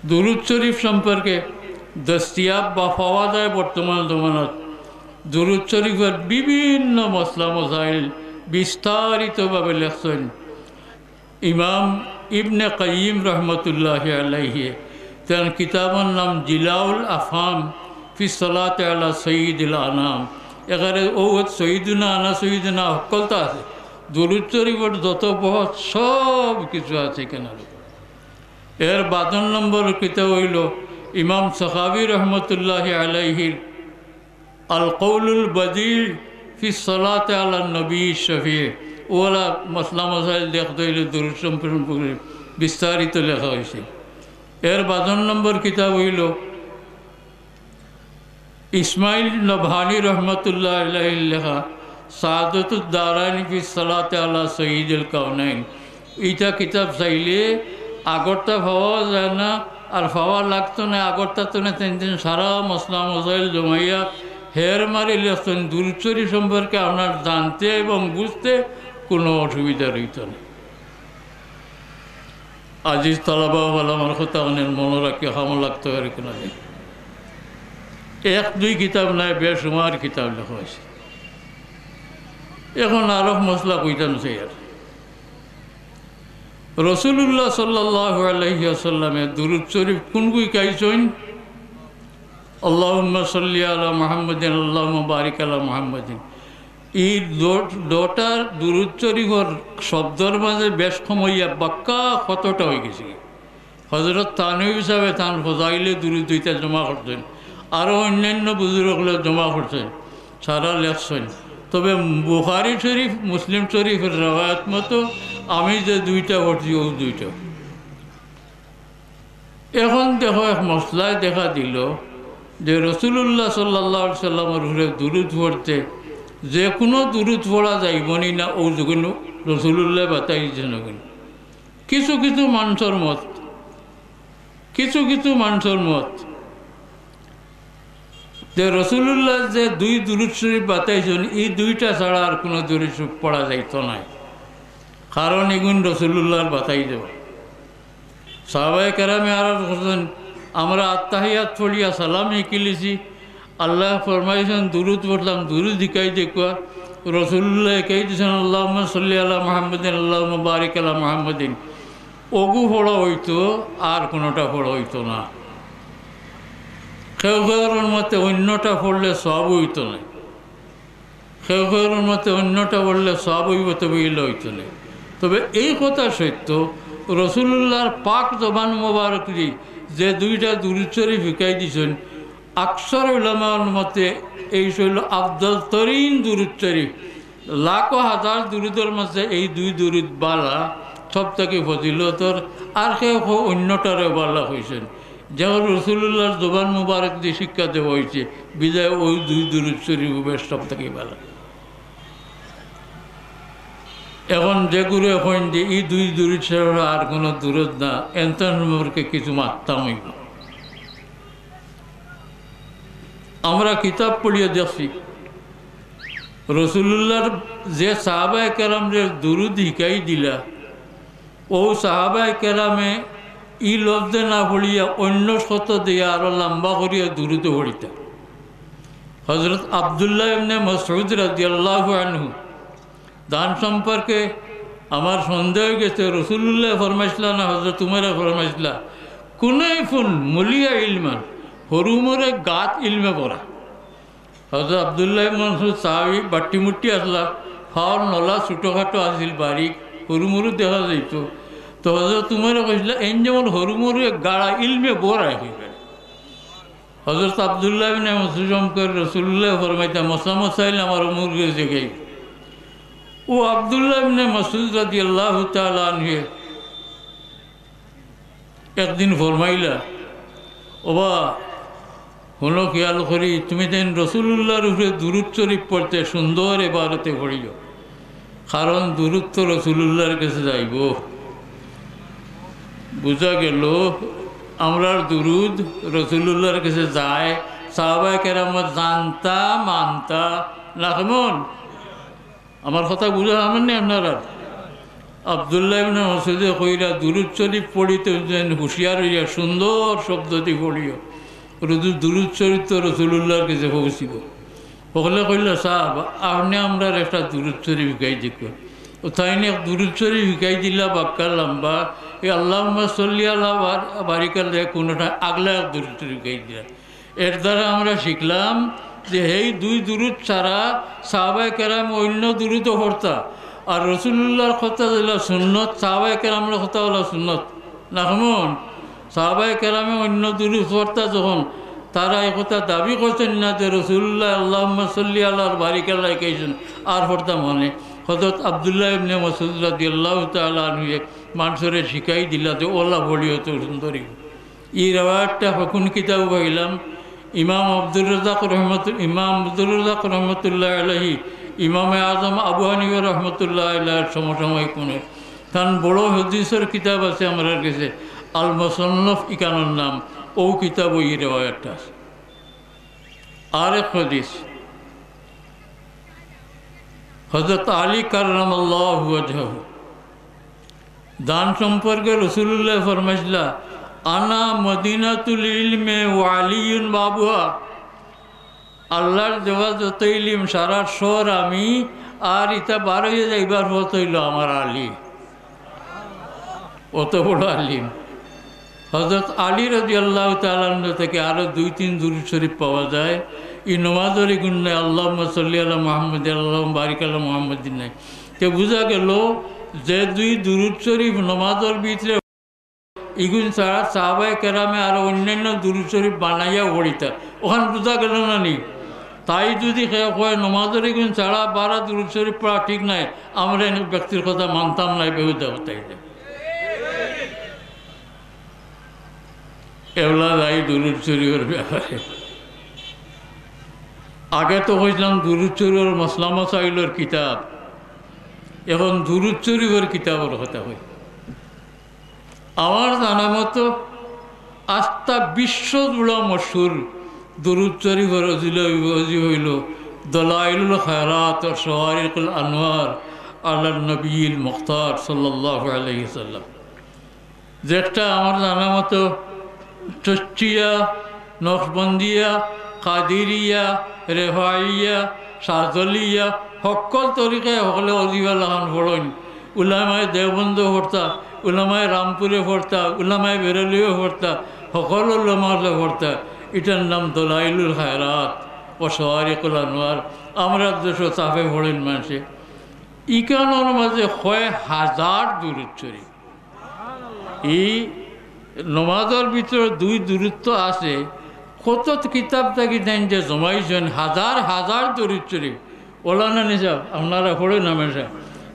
S1: দুরূদ শরীফ সম্পর্কে দস্তিয়াব বা পাওয়া যায় বর্তমান জমানাত। দুরূদ শরীফের বিভিন্ন মসলা মসাইল বিস্তারিতভাবে লেখছেন ইমাম ইবনে কাইয়িম রহমতুল্লাহ আলাইহি। তার কিতাবের নাম জিলাউল আফহাম ফি সলাতে আলা সঈদুল আনাম। এখানে ও সঈদুনা আনা সঈদুনা সকলতা আছে। দুরূদ শরীফের যত বহত সব কিছু আছে কেন। এর 52 নম্বর কিতাব হইল ইমাম সাখাবী রহমতুল্লাহ আলাইহির আল কৌলুল বদীল ফি সলাতে আলা নবী শফি। ওলা মসলা মসাইল দেখতে হইলে দুরূদ সম্পর্কে বিস্তারিত লেখা হয়েছে। এর 52 নম্বর কিতাব হইল ইসমাইল নবহানী রহমতুল্লাহ আলাইহির লেখা সাআদাতুদ দারাইন ফি সলাতে আলা সঈদুল কাউনাইন। এইটা কিতাব চাইলে আগরটা পাওয়া যায় না, আর পাওয়া লাগতো না। আগরটা তো না তিন দিন সারা মসলা মসাইল জমাইয়া হের মারি লেখতেন। দুরূদ শরীফ সম্পর্কে আপনার জানতে এবং বুঝতে কোনো অসুবিধা রইত না। আজিজ তালাবা আমার কথা অনেক মনে রাখি হামল লাগতে পারে কিনা। এক দুই কিতাব নাই, বেসুমার কিতাব লেখা হয়েছে। এখন আরব মশলা কইতাম চাই। আর রসুল্লাহ সাল্লাল্লাহু আলাইহি ওয়াসাল্লামের দুরূদ শরীফ কোন গুই গাইছেন? আল্লাহুম্মা সাল্লি আলা মুহাম্মাদিন আল্লাহুম্মা বারিক আলা মুহাম্মাদিন। এই দুটার দুরূদ শরীফের শব্দের মাঝে বেশ সময়া বাক্কা কতটা হয়ে গেছে। হযরত থানভী সাহেব তান ফজাইলে দুরূদ দুইটা জমা করতেন, আরও অন্যান্য বুজুর্গগুলো জমা করছেন, সারা লেখছেন। তবে বুখারী শরীফ মুসলিম শরীফের রওয়ায়াত মতো আমি যে দুইটা পড়ছি ও দুইটা। এখন দেখো এক মশলায় দেখা দিল যে রসুল্লাহ সাল্লাল্লাহু আলাইহি সাল্লামের উপরে দুরূদ পড়তে যে কোনো দুরূদ পড়া যাইবনি না, ও যখন রসুল্লাহ বাতাই দিয়েছেন। কিছু কিছু মানুষের মত, কিছু মানুষের মত যে রসুল্লাহ যে দুই দুরূদ শরীফ বাতাইছেন, এই দুইটা ছাড়া আর কোনো দুরূদ শরীফ পড়া যাইত না, কারণ এগুন রসুল্লাহর বাতাই দেব। সাহাবায়ে কেরামে আর বলছেন আমরা আত্তাহিয়াত পড়িয়া সালাম শিখিলেছি, আল্লাহ ফরমাইছেন দুরূদ পড়লাম, দুরূদ শিখাই দেখুয়া। রসুল্লাহ কে দিয়েছেন আল্লাহুম্মা সাল্লি আলা মুহাম্মাদিন আল্লাহুম্মা বারিক আলা মুহাম্মাদিন, ওগু পড়া হইতো, আর কোনোটা পড়া হইতো না। কেউ কেউর মতে অন্যটা পড়লে সব হইতো না, কেউ কেউর মতে অন্যটা পড়লে সব হইব, তবে ইলে হইতো না। তবে এই কথা সত্য, রসুল্লাহর পাক জবান মোবারক যে দুইটা দুরূদ শরীফ শিখাই দিয়েছেন, আকসর উলামার মতে এই হইল আফদল তরিন দুরূদ শরীফ। লাখো হাজার দুরুদের মাঝে এই দুই দুরূদ বালা সব থেকে ফজিলতর, আর কেউ অন্যটারে বালা হয়েছেন। যেমন রসুল্লাহর জবান মুবারক দিয়ে শিক্ষা দেওয়া হয়েছে, বিদায় ওই দুই দুরূদ শরীফ সব থেকে ভালো। এখন যেগুলো এখন যে এই দুই দুরূদ শরীফ আর কোনো দুরূদ না, এনতার সম্পর্কে কিছু মাত্রাম হইব। আমরা কিতাব পড়িয়ে দেখছি রসুল্লাহর যে সাহাবায়ে কেরামরে দুরূদ শিখাই দিলা, ও সাহাবায়ে কেরামে ই লফজে না পড়িয়া অন্য শত দিয়া আরো লম্বা করিয়া দুরূদ পড়িতা। হযরত আব্দুল্লাহ ইবনে মাসউদ রাদিয়াল্লাহু আনহু দান সম্পর্কে আমার সন্দেহ গেছে, রসুল্লাহ ফরমাইছিলা না হযরত উমরে ফরমাইছিলা, কুনাইফুন মুলিয়া ইলমান, হরুমরে গাত ইলমে পড়া। হযরত আব্দুল্লাহ ইবনে মাসউদ সাহাবী, বাট্টি মুট্টি আসলা, ফাওয়ার নলা ছোটোখাটো আসিল, বারিক হরুমরু দেখা যাইত। তো হযরত উমরে কইছিলা, এন যেমন হরুমরু গাড়া ইলমে বড়াই হইবে। হযরত আব্দুল্লাহ ইবনে মাসউদ সম্পর্কে রসুল্লাহ ফরমাইতা, মশা মশাইল আমার উমর গেছে গাই। ও আব্দুল্লাহ ইবনে মাসউদ রাদিয়াল্লাহু তাআলা আনহু একদিন ফরমাইলা, ওবা হলো খেয়াল করি, তুমি দেন রসুল্লাহর উপরে দুরূদ শরীফ পড়তে সুন্দর এবারতে পড়িল, কারণ দুরূদ তো রসুল্লাহর কাছে যাইব। বোঝা গেল আমরার দুরূদ রসুল্লাহর কাছে যায়, সাহাবায়ে কেরাম জানতা মানতা না। কেমন আমার কথা বুঝা আমার নেই আপনারা? আব্দুল্লাহ ইবনে মাসউদে কইরা দুরূদ শরীফ পড়িতে যেন হুঁশিয়ার হইয়া সুন্দর শব্দটি পড়িও, দুরূদ শরীফ তো রসুল্লাহর কাছে পৌঁছিব। ওখানে কইলা, সাহেব আপনি আমরা একটা দুরূদ শরীফ শিখাই দিক, ও তাই নিয়ে দুরূদ শরীফ শিখাই দিলা বাক্কা লম্বা, এই আল্লাহুম্মা সাল্লি আলা বারিক আলা কোনোটা আগলা দুরূদ শরীফ শিখাই দিলা। এর দ্বারা আমরা শিখলাম যে এই দুই দুরূদ ছাড়া সাহাবায়ে কেরাম অন্য দুরূদও পড়তা, আর রসুল্লাহর কথা হলো সুন্নত, সাহাবায়ে কেরামের কথা হলো সুন্নত না। কেমন সাহাবায়ে কেরামে অন্য দুরূদ পড়তা, যখন তারা এই কথা দাবি করছেন না যে রসুল্লাহ আল্লাহুম্মা সাল্লি আলা বারিক আলা কইছেন, আর পড়তাম মনে। হযরত আব্দুল্লাহ ইবনে মাসউদ রাদিয়াল্লাহু তাআলা আনহু মানুষের শিখাই দিলা যে ওলা বলিও তো সুন্দরী। এই রেওয়ায়তটা কোন কিতাব পাইলাম? ইমাম আব্দুর রাজ্জাক রহমতুল্লাহ আলাইহি, ইমামে আজম আবু হানিফা রহমতুল্লাহ আলাইহির সমসাময়িক মনে কারণ বড় হাদিসের কিতাব আছে আমার কাছে, আল মুসান্নাফ ইকানোর নাম, ও কিতাব ওই রেওয়ায়তটা আছে। আরেক হাদিস হযরত আলী কাররামাল্লাহু ওয়াজহাহু দান সম্পর্কে রসুল্লাহ ফরমাইছিলা, আনা মদিনাতুল ইলমে ওয়া আলিয়ুন বাবুহা, আল্লাহর দেওয়া যত ইলিম সারা শহর আমি, আর ইটা বার হয়ে যাইবার পথ হইল আমার আলী, অত বড় আলিম। হযরত আলী রাদিয়াল্লাহু তাআলা আনহু থেকে আরও 2-3 দুরূদ শরীফ পাওয়া যায়। এই নমাজের গুণ নাই, আল্লাহুম্মা সাল্লি আলা মুহাম্মাদ আল্লাহুম্মা বারিক আলা মুহাম্মাদিন নাই। তে বোঝা গেল যে দুই দুরূদ শরীফ নমাজের ভিতরে ইগুন ছাড়া সাহাবায়ে কেরামে আর অন্যান্য দুরূদ শরীফ বানাইয়া পড়িতা, ওখানে বোঝা গেল না নি? তাই যদি কয় নমাজের ইগুন ছাড়া 12 দুরূদ শরীফ পড়া ঠিক নাই, আমরা ব্যক্তির কথা মানতাম নাই, বেহুদা হতাইলে এগুলা যাই দুরূদ শরীফের ব্যাপারে। আগে তো কইলাম দুরূদ শরীফের মসলা মাসাইলের কিতাব, এখন দুরূদ শরীফের কিতাবের কথা হয়। আমার জানা মতো আস্তা বিশ্ব জুড়া মশহুর দুরূদ শরীফের অজি হইল দলাইলুল খায়রাত ও শাওয়ারিকুল আনওয়ার আলা নবীল মুখতার সাল্লাল্লাহু আলাইহি সাল্লাম, যেটা আমার জানা মতো চিশতিয়া, নকশবন্দিয়া, কাদিরিয়া, রেফাইয়া, শাহজলিয়া সকল তরিকায় সকলে অজিফা লাগান পড়েন উলামায় দেওবন্দ পড়তা উলামায় রামপুরে পড়তা উলামায় বেরেলিও পড়তা সকল উলামালে পড়তা এটার নাম দলাইলুল খায়রাত ও শাওয়ারিকুল আনওয়ার আমরা দেশে চাপে পড়েন মানুষে ইকানোর মাঝে ৬০০০ দুরূদ শরীফ এই নমাজের ভিতরে ২ দূরত্ব আছে কত কিতাব থাকি দেন যে জমাইছেন হাজার হাজার দরুদ শরীফ ওলানা নিসাব আপনারা পড়ে নামে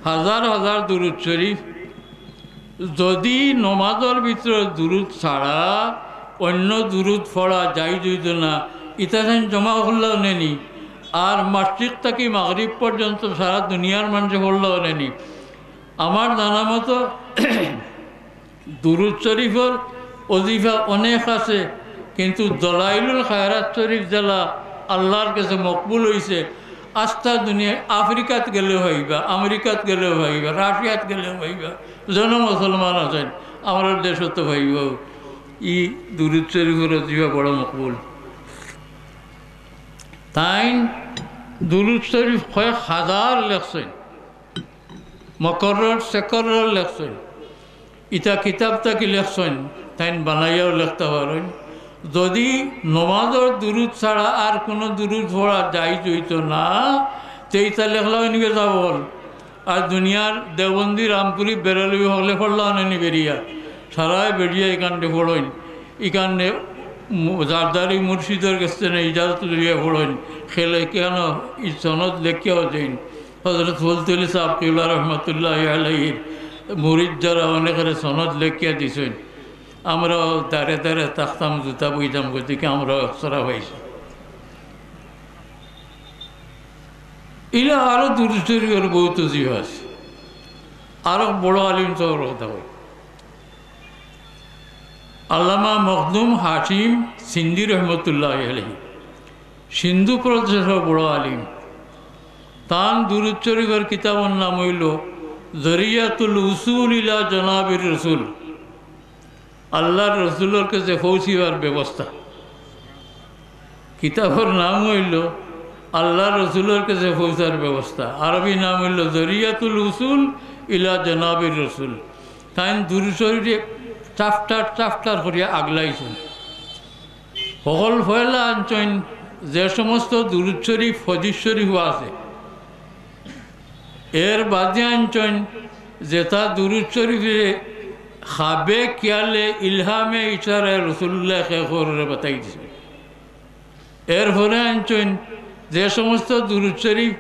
S1: হাজার হাজার দরুদ শরীফ যদি নমাজের ভিতরে দূরত ছাড়া অন্য দূরত পড়া যাই যইত না ইতাছেন জমা করলেও নেনি আর মাসিক থাকি মাগরিব পর্যন্ত সারা দুনিয়ার মানুষে পড়লেও নেনি আমার জানা মতো দুরুদ শরীফের অজিফা অনেক আছে কিন্তু দলাইলুল খায়রাত শরীফ জেলা আল্লাহর কাছে মকবুল হয়েছে আস্থা দুনিয়ায় আফ্রিকাত গেলেও হইবা আমেরিকাত গেলেও হইবা রাশিয়াত গেলেও হইবা জন মুসলমান আছেন আমার দেশত হইব ই দুরুদ শরীফের অজিফা বড় মকবুল তাই দুরুদ শরীফ কয়েক হাজার লেখছেন মকরর সেকরর লেখছেন ইটা কিতাব থাকি লেখছেন তাই বানাইয়াও লিখতে পারেন যদি নমাজের দুরুদ ছাড়া আর কোনো দুরুদ পড়া যাই হইত না সেইটা লেখলাও নিবে যাব আর দুনিয়ার দেওবন্দি রামপুরি বেরোলি হলে পড়লাও নেনি বেরিয়া সারাই বেরিয়া এখানটে পড়েন এখানে জারদারি মুর্শিদের কাছে ইজাজত লিয়ে পড়েন খেলে কেন ই সনদ লেখিয়াও দেন হজরত ফুলতুলি সাহেব কিবলা রহমতুল্লাহ আলাইহির মুরিদ যারা অনেকের সনদ লেখিয়া দিছেন আমরা দাঁড়ে দাঁড়ে থাকতাম জুতা বইতাম গতিকে আমরা অক্সরা হয়েছি এরা আরো দূরচুরির বহুত জীব আছে আরো বড় আলিম সবর কথা হয় আল্লামা মখদুম হাশিম সিন্ধি রহমতুল্লাহ আলাইহি সিন্ধু প্রদেশের বড় আলিম তান দুরূদ শরীফের কিতাবের নাম হইল জরিয়াতুল উসুল ইলা জনাবির রসুল আল্লাহর রসুলের কাছে পৌঁছিবার ব্যবস্থা কিতাবের নাম হইল আল্লাহ রসুলের কাছে পৌঁছার ব্যবস্থা আরবি নাম হইল জরিয়াতুল উসুল ইলা জনাবির রসুল তাই দুরূদ শরীফে চাফটার করিয়া আগলাইছেন সকল ফয়লা আনছেন যে সমস্ত দুরূদ শরীফ হাদিস শরীফও আছে এর বাদে আনছেন যেটা দুরূদ শরীফে খাবে কিয়ালে ইলহামে ইশারায় রসুল্লাহ খেরে বাতাই দিছে এর পরে আনছেন যে সমস্ত দুরূদ শরীফ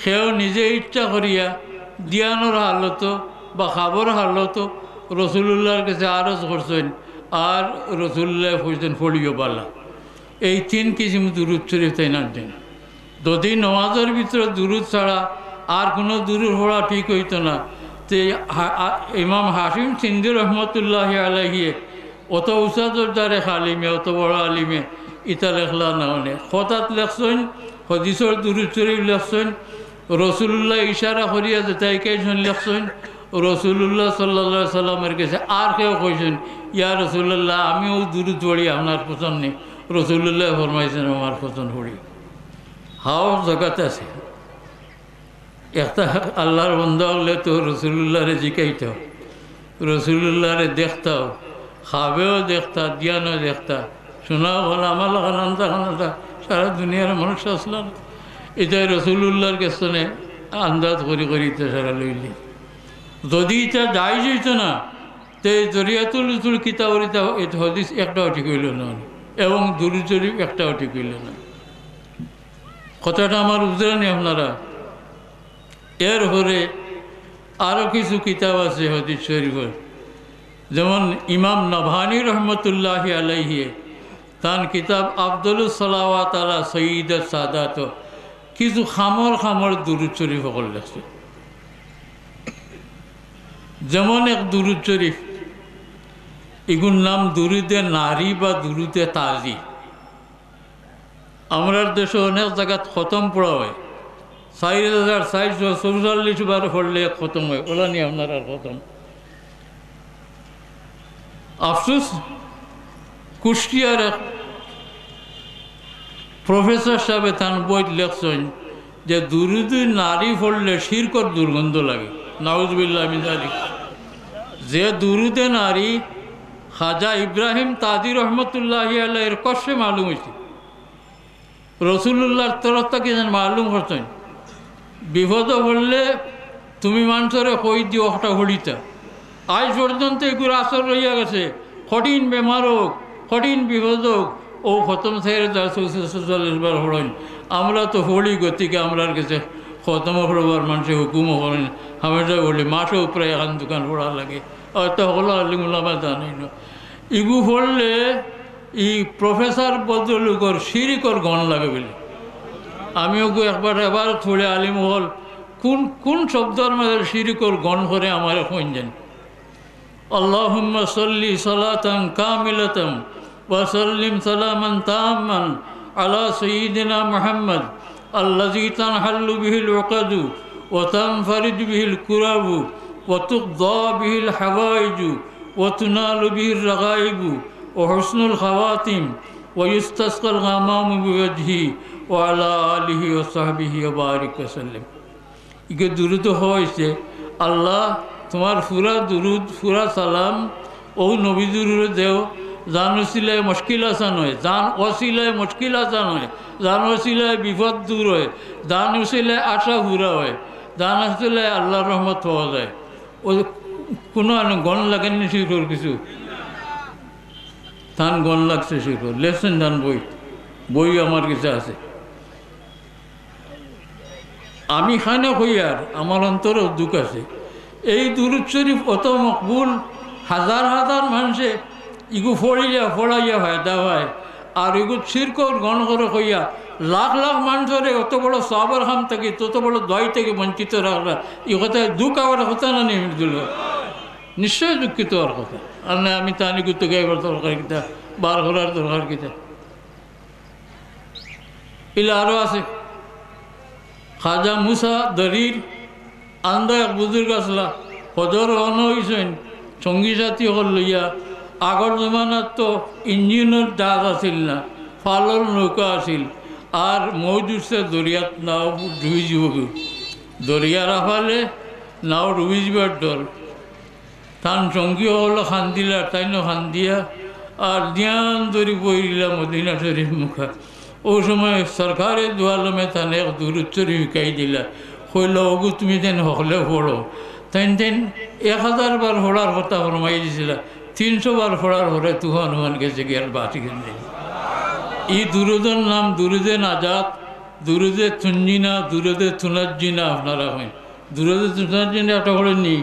S1: সেও নিজে ইচ্ছা করিয়া দিয়ানোর হালত বা খাবর হালত রসুল্লাহর কাছে আরজ করছেন আর রসুল্লাহ হয়েছেন ফড়িও বালা এই 3 কিসিম দুরূদ শরীফ তাই আনছেন যদি নমাজের ভিতরে দুরূদ ছাড়া আর কোনো দুরূদ পড়া ঠিক হইতো না তে ইমাম হাশিম সিন্ধি রহমতুল্লাহ আলাইহি অত উসাদর দ্বারে আলিমে অত বড় আলিমে ইতা লেখলা না অনেক হঠাৎ লেখছেন হদিসর দুরূদ শরীফ লেখছেন রসুল্লাহ ইশারা করিয়া যেটাই কেজন লেখছেন রসুল্লাহ সাল্লাল্লাহু আলাইহি সাল্লামের কাছে আর কেউ কইছেন ইয়া রসুল্লাহ আমিও দুরূদ পড়ি আপনার পছন্দ নেই রসুল্লাহ ফরমাইছেন আমার পছন্দ পড়ি হাও জগৎ আছে একটা আল্লাহর বন্ধা হলে তো রসুল্লাহরে জিকাইতাও রসুল্লাহরে দেখতাও খাবেও দেখতা দিয়ানো দেখতা শোনাও হলো আমার আনন্দা খানাটা সারা দুনিয়ার মানুষ আসলাম এটাই রসুল্লাহর কাছে আন্দাজ করি করিতে সারা লইলি যদি এটা যাই যেত না তো জরিয়াতুল উসুল কিতাবের এটা হদিস একটাও ঠিক হইল না এবং দুরূদ শরীফ একটাও ঠিক হইল না কথাটা আমার বুঝলেন আপনারা এর পরে আরও কিছু কিতাব আছে হাদিস শরীফের যেমন ইমাম নভানি রহমতুল্লাহ আলাইহি তার কিতাব আফদলুস সালাওয়াত আলা সয়্যিদাস সাদাত কিছু খামর দুরূদ শরীফ সকল লেখছে যেমন এক দুরূদ শরীফ এগুর নাম দুরুদে নারী বা দুরুদে তাজি আমরা দেশে অনেক জায়গাত খতম পড়া হয় ৪,৪৪৪ বার পড়লে খতম হয় ওলা নিয়ে আপনার আর খতম আফসোস কুষ্টিয়ার এক প্রফেসর সাহেব তান বই লেখছেন যে দুরুদ নারী পড়লে শিরকর দুর্গন্ধ লাগে, নাউজুবিল্লাহ মিন যালিক। যে দুরুদে নারী খাজা ইব্রাহিম তাজি রহমতুল্লাহি আলাইহির কষ্টে মালুম হয়েছে, রসুল্লাহর তরফ থেকে যেন মালুম করছেন বিপদ পড়লে তুমি মানুষের কই দিও ওটা হলিতা। আজ পর্যন্ত এগুলো আসর রইয়া গেছে, কঠিন বেমার হোক, কঠিন বিপদ হোক, ও খতম থেকে 40 বার হলেন। আমরা তো হলি গতিকে আমরার কাছে খতম হবার মানুষের হুকুমও করেন, হামেশা বলি মাসেও প্রায় এখন দোকান পড়া লাগে, হয়তো হলো আলিমুল্লামা জানাই না। ইগু পড়লে ই প্রফেসর বদলুকর শিরিকর গণ লাগে বলে আমিও এবার থোড়ে আলিম হল কোন কোন শব্দের মধ্যে শিরিকর গণ করে আমার এখন জানি। আল্লাহুম্মা সাল্লি সালাতান কামিলাতান ওয়া সাল্লিম সালামান তাম্মান আলা সাইয়্যিদিনা মুহাম্মদ আল্লাযী তানহাল্লু বিহিল উকাদু ওয়া তানফারিজু বিহিল কুরাবু ওয়া তুকদা বিহিল হাওয়াইজু ওয়া তুনালু বিহির রাগাইবু ওয়া হুসনুল খাওয়াতিম ওয়া ইস্তাসকাল গামামু বিওয়াজহি ওয়া আলা আলিহি ওয়া সাহবিহি ওয়া বারিক ওয়া সাল্লিম। ইকে দুরুদ হয়েছে আল্লাহ তোমার ফুরা দুরুদ ফুরা সালাম ও নবী দুরুদ দেও, জান ওসিলায় মুশকিল আসান হয়, জান ওসিলায় মুশকিল আসান হয়, জান ওসিলায় বিপদ দূর হয়, জান ওসিলায় আশা পুরা হয়, জান ওসিলায় আল্লাহর রহমত পাওয়া যায়। ও কোনো গণ লাগেনি শিখর কিছু তান গণ লাগছে শিখর লেসেন জান বই বই আমার কাছে আছে। আমি খানে হইয়ার আমার অন্তরেও দুঃখ আছে। এই দুরুদ শরীফ অত মকবুল, হাজার হাজার মানুষে ইগু ফড়াইয়া ফায়দা হয়, আর ইগু শিরকর গণ করে হইয়া লাখ লাখ মানুষের অত বড় সবর খাম থেকে তত বড় দয় থেকে বঞ্চিত রাখলা, ই কথায় দুঃখ আবার কথা না নেই দিল, নিশ্চয়ই দুঃখিত হওয়ার কথা। আর না আমি তানি গুতো গাইবার দরকার কিতা, বার করার দরকার কিতা, এগুলো আরও আছে। খাজা মুসা দরির আন্দা এক বুজুর্গ আসলা হজর রওনা হয়েছেন সঙ্গী সাথী হল লইয়া। আগর জমানার তো ইঞ্জিনের জাহাজ আসিল না, ফালর নৌকা আসিল, আর মৌজ উঠছে দরিয়াত নাও ডুবি যাব, দরিয়ার আফালে নাও ডুবি যাবার ডর। তান সঙ্গী হল খান দিলা, তাইনো খান দিয়া আর ধ্যান ধরি বইলা মদিনা শরীফ মুখা। ও সময় সরকারের দোয়ালমে তান এক দুরুদ শরীফ শিকাই দিলা, কইল ওগু তুমি যেন হলে পড়ো। তেন 1000 বার পড়ার কথা ফরমাই দিছিল, 300 বার পড়ার পরে তুহান হুয়ান গেছে গিয়ার বাটি গেছে। এই দুরুদের নাম দুরুদে নাজাত, দুরুদে তুঞ্জিনা, দুরুদে তুনাজ্জিনা। আপনারা হয় দুরুদে তুনাজ্জিনা একটা করে নি,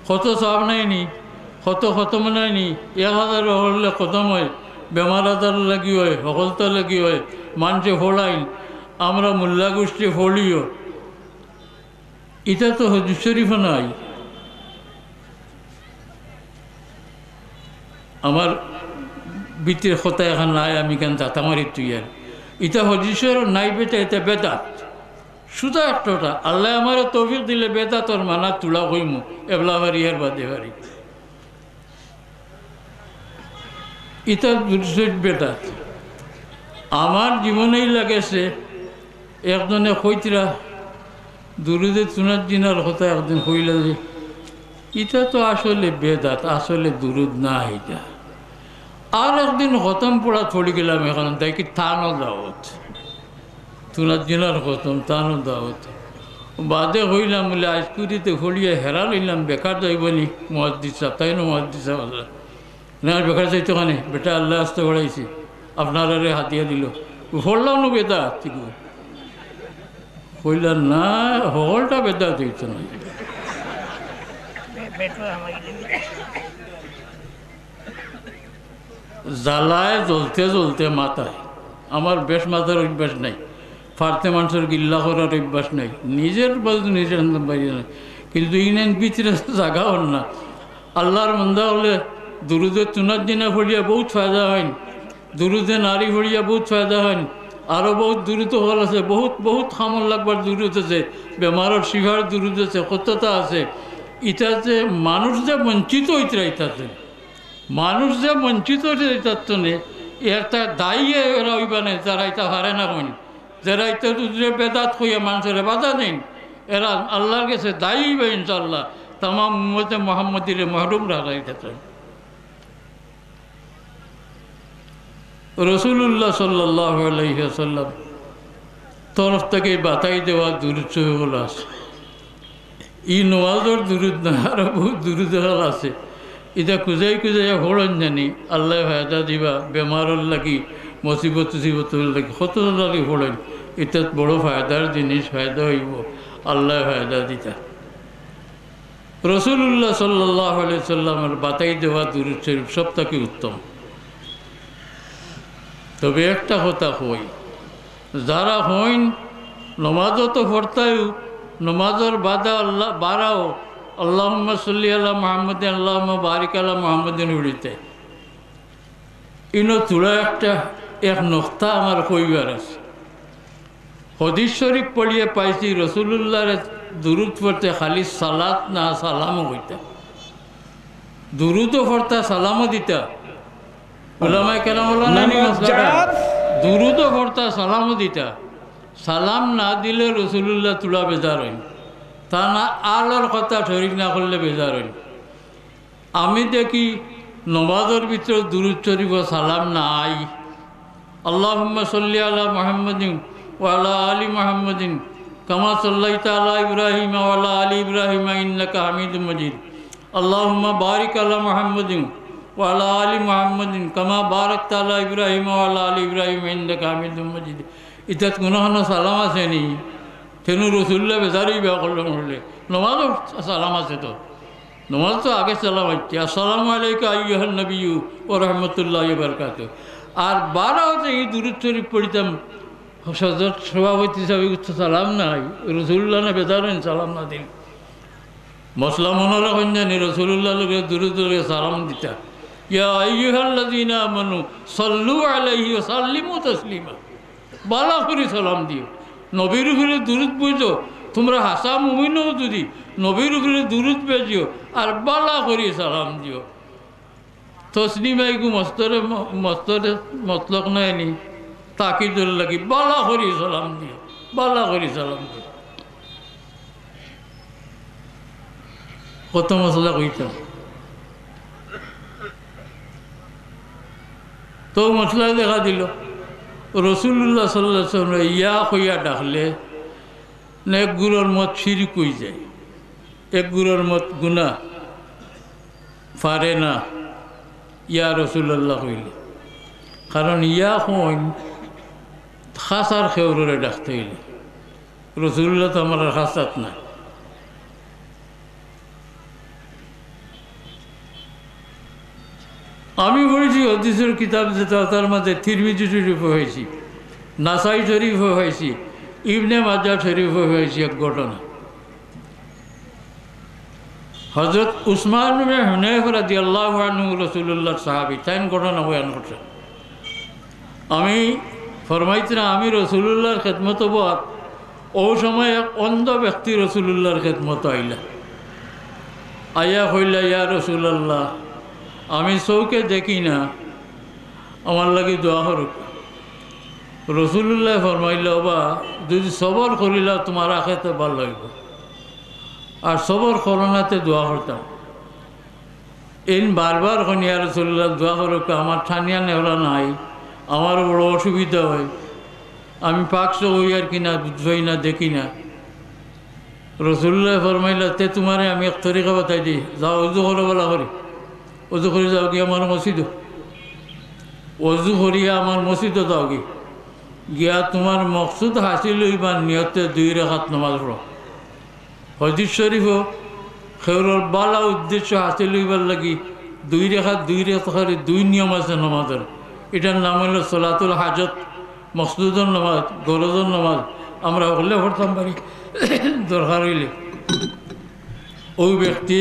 S1: কত সব নাই নি, কত খতম নাই নি। 1000 হলে খতম হয়, বেমার আজার লাগি হয়, সকলতা লাগি হয়, মানুষে ফোড়াই, আমরা মোল্লা গোষ্ঠী ফলিও। এটা তো হদিস শরীফ নাই। আমার ভিতরে কথা এখন নাই, আমি কেন দাতামারি তুই আর এটা হদিসের নাই বেটা, এটা বেদাত শুধু একটা। আল্লাহ আমার তৌফিক দিলে বেদাতর মানা তুলা কইমু এবলা বাড়ি আর বাদে বাড়ি, এটা বেদাত। আমার জীবনেই লাগেছে একজনে কইতরা দুরুদে তুনাজ্জিনার কথা একদিন কইলা যে এটা তো আসলে বেদাত, আসলে দুরুদ না এটা। আর একদিন খতম পড়া থড়ি গেলাম এখন দেখি তানো দাওয়াত, তুনাজ্জিনার খতম তানো দাওয়াত। বাদে হইলাম বলে আজকুরিতে ফড়িয়ে হেরা লইলাম, বেকার যাইবনি মুহাদ্দিস সাহেব, তাই না মুহাদ্দিস সাহেব আল্লাহ না বেকার যাইতো কানে, বেটা আল্লাহ আসতে পড়াইছি আপনারা হাতিয়া দিল, ফড়লাম না বেদাত। ঠিক কইলাম না, হলটা বেদাত হইতো না। জ্বালায় জ্বলতে জ্বলতে মাথায়, আমার বেশ মাথার অভ্যাস নাই, ফারতে মানুষের গিল্লা করার অভ্যাস নাই, নিজের বাজু নিজের বাইরে নাই, কিন্তু ইনেন ভিতরে জাগা হল না। আল্লাহর মন্দা হলে দুরুদে তুনাজ্জিনা ফড়িয়া বহুত ফায়দা হয়, দুরুদে নারী ফড়িয়া বহুত ফায়দা হয়, আরও বহুত দূরত হল আছে, বহুত বহুত খামল লাগবার দূরত আছে, বেমারের শিভার দূরত আছে, কতটা আছে। ইটাতে মানুষ যে বঞ্চিত হইতরা, ইটাতে মানুষ যে বঞ্চিত হইতে ইটার নে এর তার দায়ী এরা হইবা নেই, তারা এটা হারে না হইন। যারা ইত্যাদি বেদাত হইয়া মানুষের বাধা দেন এরা আল্লাহর কাছে দায়ী বা ইনশাআল্লাহ তামাম উম্মতে মুহাম্মাদির মহরুম রাখাইতেছেন। রাসূলুল্লাহ সাল্লাল্লাহু আলাইহি ওয়াসাল্লাম তরফ থেকে বাতাই দেওয়া দুরূদ শরীফগুলো আছে। ই নওয়াজর দুরূদ না আরো বহুত দুরূদ আছে। এটা খুঁজাই খুঁজাই হড়ন জানি আল্লাহ ফায়দা দিবা বেমারর লাগি মুসিবত মুসিবতর লাগি কত লাগি হড়েন। এটা বড় ফায়দার জিনিস, ফায়দা হইব আল্লাহ ফায়দা দিতা। রাসূলুল্লাহ সাল্লাল্লাহু আলাইহি সাল্লামের বাতাই দেওয়া দুরূদ শরীফ সব থেকে উত্তম। তবে একটা কথা হই, যারা হইন নমাজও তো পড়তাই, নমাজের বাদা আল্লাহ বাড়াও আল্লাহুম্মা সাল্লি আলা মুহাম্মাদিন আল্লাহুম্মা বারিক আলা মুহাম্মাদিন উড়িতে ইনো তুলা একটা এক নক্তা আমার কইবার আছে। হাদিস শরীফ পড়িয়ে পাইছি রাসূলুল্লাহর দুরূদ পড়তে খালি সালাত না সালামও হইতা, দুরূদও পড়তা সালামও দিতা। উলামায়ে কেরাম দুরূদও পড়তা সালামও দিতা। সালাম না দিলে রাসূলুল্লাহ তুলা বেজার হইন, তা না আলোর কথা শরীক না করলে বেজার হইন। আমি দেখি নমাজের ভিতরে দুরূদ শরীফ সালাম না আই আল্লাহুম্মা সাল্লি আলা মুহাম্মাদিন ওয়া আলা আলি মুহাম্মাদিন কামা সাল্লাইতা আলা ইব্রাহিম ওয়া আলা আলি ইব্রাহিম ইন্নাকা হামিদুম মাজিদ আল্লাহুম্মা বারিক আলা মুহাম্মাদিন ওয়া আলা আলি মুহাম্মাদিন কামা বারাকতা আলা ইব্রাহিম ওয়া আলা আলি ইব্রাহিম ইন্নাকা হামিদুম মাজিদ। ইতাত কোনো সালাম আছে নি? তেনু রসুল্লাহ বেজারই বেয়া করলাম হলে নমাজও সালাম আছে। তো নমাজ তো আগে সালাম হচ্ছে আসসালামু আলাইকা আইয়ুহান নবিয়্যু ওয়া রাহমাতুল্লাহি ওয়া বারাকাতুহু। আর বারা হচ্ছে এই দুরূদ শরীফ পড়িতাম সভাপতি হিসাবে সালাম নাই রসুল্লাহ না বেজার সালাম না দিন মশলা মনে রাখেন জানি রসুল্লাহ লোকে দুরূদ সালাম দিতা ইয়া আইয়ুহাল্লাযীনা আমানু সাল্লু আলাইহি ওয়া সাল্লিমু তাসলিমা। বালা করে সালাম দিও, নবীর উপরে দুরূদ পড়ছো। তোমরা হাসা মুমিনও যদি নবীর উপরে দুরূদ পেয়েছিও আর বালা করে সালাম দিও। তসলিমাইগু মস্তরে মস্তরে মতলক নাইনি তাকিদুল লাগি বালা করে সালাম দিও, বালা করে সালাম দিও। কত মশলা কইতাম তো মশলা দেখা দিল রসুল্লাহ সাল্লাল্লাহু আলাইহি ওয়াসাল্লাম ইয়া কইয়া ডাকলে না এক গুরুর মত শিরিক হয়ে যায়, এক গুরুর মত গুনাহ পারে না ইয়া রসুল্লাহ কইলে। কারণ ইয়া হইন খাসার খেউরে ডাকতে হইলে রসুল্লাহ তো আমার খাসাত না। আমি পড়েছি হাদিসের কিতাব যেটা তার মাঝে তিরমিজি শরীফ হয়েছি, নাসাই শরীফ হয়েছি, ইবনে মাজাহ শরীফ হয়েছি। এক ঘটনা হযরত উসমান ইবনে হুনায়ফা রাদিয়াল্লাহু আনহু রাসূলুল্লাহর সাহাবী তাই ঘটনা বয়ান করছেন। আমি ফরমাইছি না আমি রাসূলুল্লাহর খেদমত বাদ ও সময় এক অন্ধ ব্যক্তি রাসূলুল্লাহর খেদমত আইলা আয়া হইলা ইয়া রাসূলুল্লাহ আমি চৌকে দেখি না, আমার লাগে দোয়া করুক। রসুল্লাহ ফরমাইল বা যদি সবর করিলা তোমার আখেতে ভালো হইব, আর সবর করোনাতে দোয়া করতাম। এই বারবার কনিয়া রসুল্লাহ দোয়া করুক, আমার ঠানিয়া নেওয়া নাই, আমার বড় অসুবিধা হয়, আমি পাকশো হই আর কিনা বুঝবই না দেখি না। রসুল্লাহ ফরমাইলা তে তোমারে আমি এক তরিকা বাতাই দিই, যাও উজু করো বলা করি, অজু করে যাও গিয়ে আমার মসজিদ, অজু করিয়া আমার মসজিদ যাও গিয়া তোমার মকসুদ হাসিল হইবার নিয়তে 2 রাকাত নামাজ পড়ো। হাদিস শরীফ খেউরের বালা উদ্দেশ্য হাসিল হইবার লাগি 2 রাকাত 2 নিয়ম আছে নামাজের। এটার নাম হইল সলাতুল হাজত, মকসুদর নামাজ, গরজর নামাজ। আমরা হলে পড়তাম পারি দরকার হইলে। ওই ব্যক্তি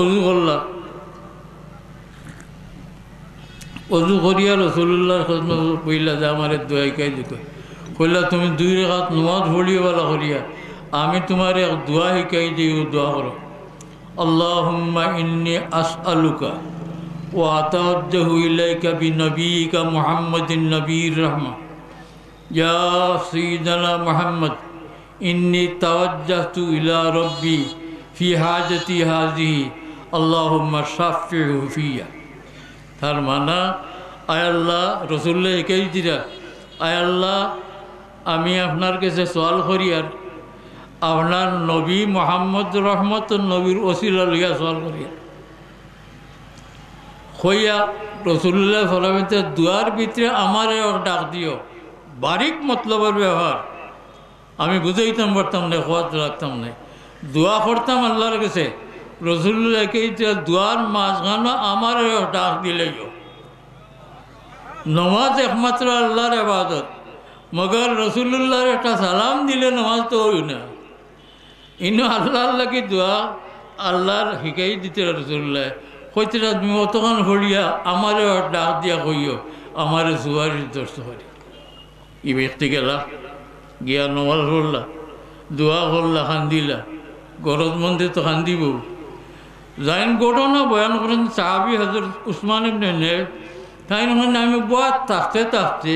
S1: অজু করলা, অজু করিয়া রসুল্লাহর খেদমত কইলা যে আমার দোয়াই কাই দিত কইলা তুমি 2 রাকাত নামাজ পড়িও বলা করিয়া আমি তোমার এক দোয়া শিকাই দিই, দোয়া করো আল্লাহুম্মা ইন্নী আসআলুকা ওয়া আতাওয়াজ্জাহু ইলাইকা বিনবিয়িকা মুহাম্মাদিন নবীর রাহমা ইয়া সাইয়্যিদানা মুহাম্মদ ইন্নী তাওয়াজ্জাহতু ইলা রাব্বি ফি হাজাতি হাযিহি আল্লাহুম্মা শাফিহু ফিয়া। তার মানা, আয় আল্লাহ, রসুল্লাহ একেই দিরা, আয় আল্লাহ, আমি আপনার কাছে সওয়াল করি আর আপনার নবী মোহাম্মদ রহমত নবীর ওসিলা লইয়া সওয়াল করি হইয়া রসুল্লাহ ফলামিতে দুয়ার ভিতরে আমারে ডাক দিও। বারিক মতলবের ব্যবহার আমি বুঝাইতাম পারতাম না, খোয়াত রাখতাম না, দোয়া করতাম আল্লাহর কাছে। রসুল্লাহকে দুয়ার মাঝখানো আমারে ডাক দিলেও। নমাজ একমাত্র আল্লাহর ইবাদত, মগর রসুল্লাহর একটা সালাম দিলে নমাজ তো হই না। ইনো আল্লাহ আল্লাহকে দোয়া আল্লাহর শিকাই দিতে রসুল্লাহ কইতে তুমি অতক্ষণ হরিয়া আমারে ডাক দিয়া কইও আমারে জুয়ারির দর্শ করি। ই ব্যক্তি গেলা গিয়া নমাজ পড়লা, দোয়া করলা, খান্দিলা, গরজ মন্দির তো খান্দিব। যাইন ঘটনা বয়ান করেন সাহাবী হযরত উসমান ইবনে নেব। তাই মানে আমি বহুত থাকতে থাকতে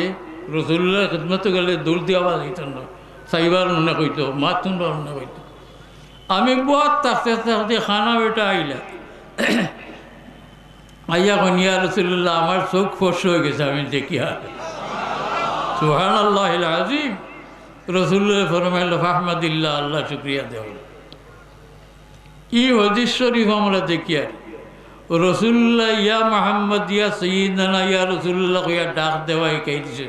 S1: রসুল্লাহর খিদমতে গেলে দৌড় দিয়ে আওয়াজ হইতেন না, চাইবার মনে কইতো, মাত শুনবার মনে কইতো। আমি বহুত থাকতে থাকতে খানা বেটা আইলা, আইয়া কনিয়া রসুল্লাহ আমার চোখ ফর্স হয়ে গেছে, আমি দেখি আর সুবহানাল্লাহিল আযীম। রসুল্লাহ ফরমাইল ফাহমাদিল্লাহ, আল্লাহ শুকরিয়া দেওয়া। ই হাদিস শরীফ আমরা দেখি আর রসুল্লাহ ইয়া মুহাম্মদ ইয়া সাইয়্যিদানা ইয়া রসুল্লাহ কইয়া ডাক দেওয়াই কে দিছে।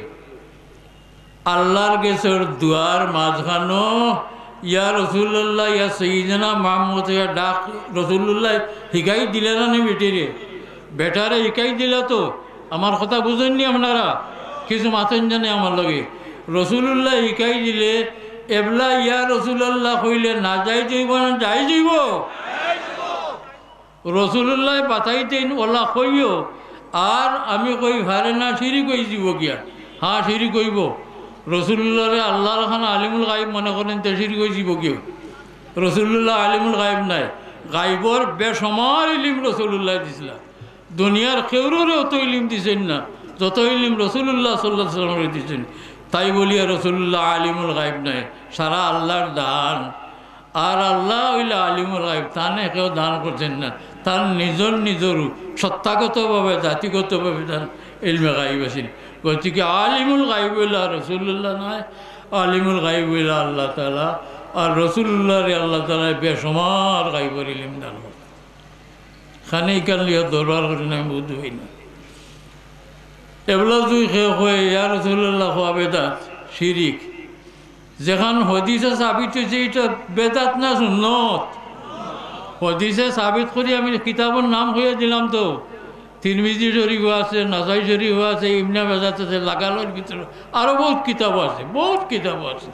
S1: আল্লাহর গেছর দুয়ার মাঝখানো ইয়া রসুল্লাহ ইয়া সাইয়্যিদানা মুহাম্মদ ইয়া ডাক রসুল্লাহ শিখাই দিলে না নি বেটিরে? বেটারে শিখাই দিলা তো। আমার কথা বুঝেননি আপনারা? কিছু মাতেন জানে আমার লগে রসুল্লাহ শিখাই দিলে এবলা ইয়া রসুল্লাহ কইলে না যাই যাইব না যাই যাইব। রসুল্লাহ বাতাইতেন ওলা কইও আর আমি কই ভারে না সিঁড়ি কই দিব গিয়া। হ্যাঁ সিঁড়ি কইব। রসুল্লাহরে আল্লাহর খানা আলিমুল গাইব মনে করেন তো সিঁড়ি কই দিব কেউ? রসুল্লাহ আলিমুল গাইব নাই, গাইবর বেসমার ইলিম রসুল্লাহ দিছিল। দুনিয়ার কেউরে অত ইলিম দিছেন না যত ইলিম রসুল্লাহ সাল্লাল্লাহু আলাইহি ওয়াসাল্লাম দিছেন। তাই বলিয়া রসুল্লাহ আলিমুল গাইব নাই, সারা আল্লাহর দান। আর আল্লাহ হইলে আলিমুল গাইব, তানে কেউ দান করছেন না। তার নিজর নিজরও সত্তাগতভাবে জাতিগতভাবে তার ইলমে গাইব আছেন। গতিকে আলিমুল গাইব হইলা রসুল্লাহ নয়, আলিমুল গাইব হইলা আল্লাহ তাআলা। আর রসুল্লাহরে আল্লাহ তাআলা বেসমার গাইবর ইলিম দান করতেন। খানেই কালিয়া দরবার করেন আমি বুঝ হই না। এগুলো তুই হয়ে ইয়া রসুল্লাহ হওয়া বেদাত শিরিক। যেখান হদিসে সাবিত হয়েছে এটা বেদাত না সুন্নত। হদিসে সাবিত করি আমি কিতাবের নাম হয়ে দিলাম তো। তিরমিজি শরীফ আছে, নাসাই শরীফ আছে, ইবনে মাজাহ আছে, লাগালোর ভিতরে আরও বহুত কিতাব আছে, বহুত কিতাব আছে।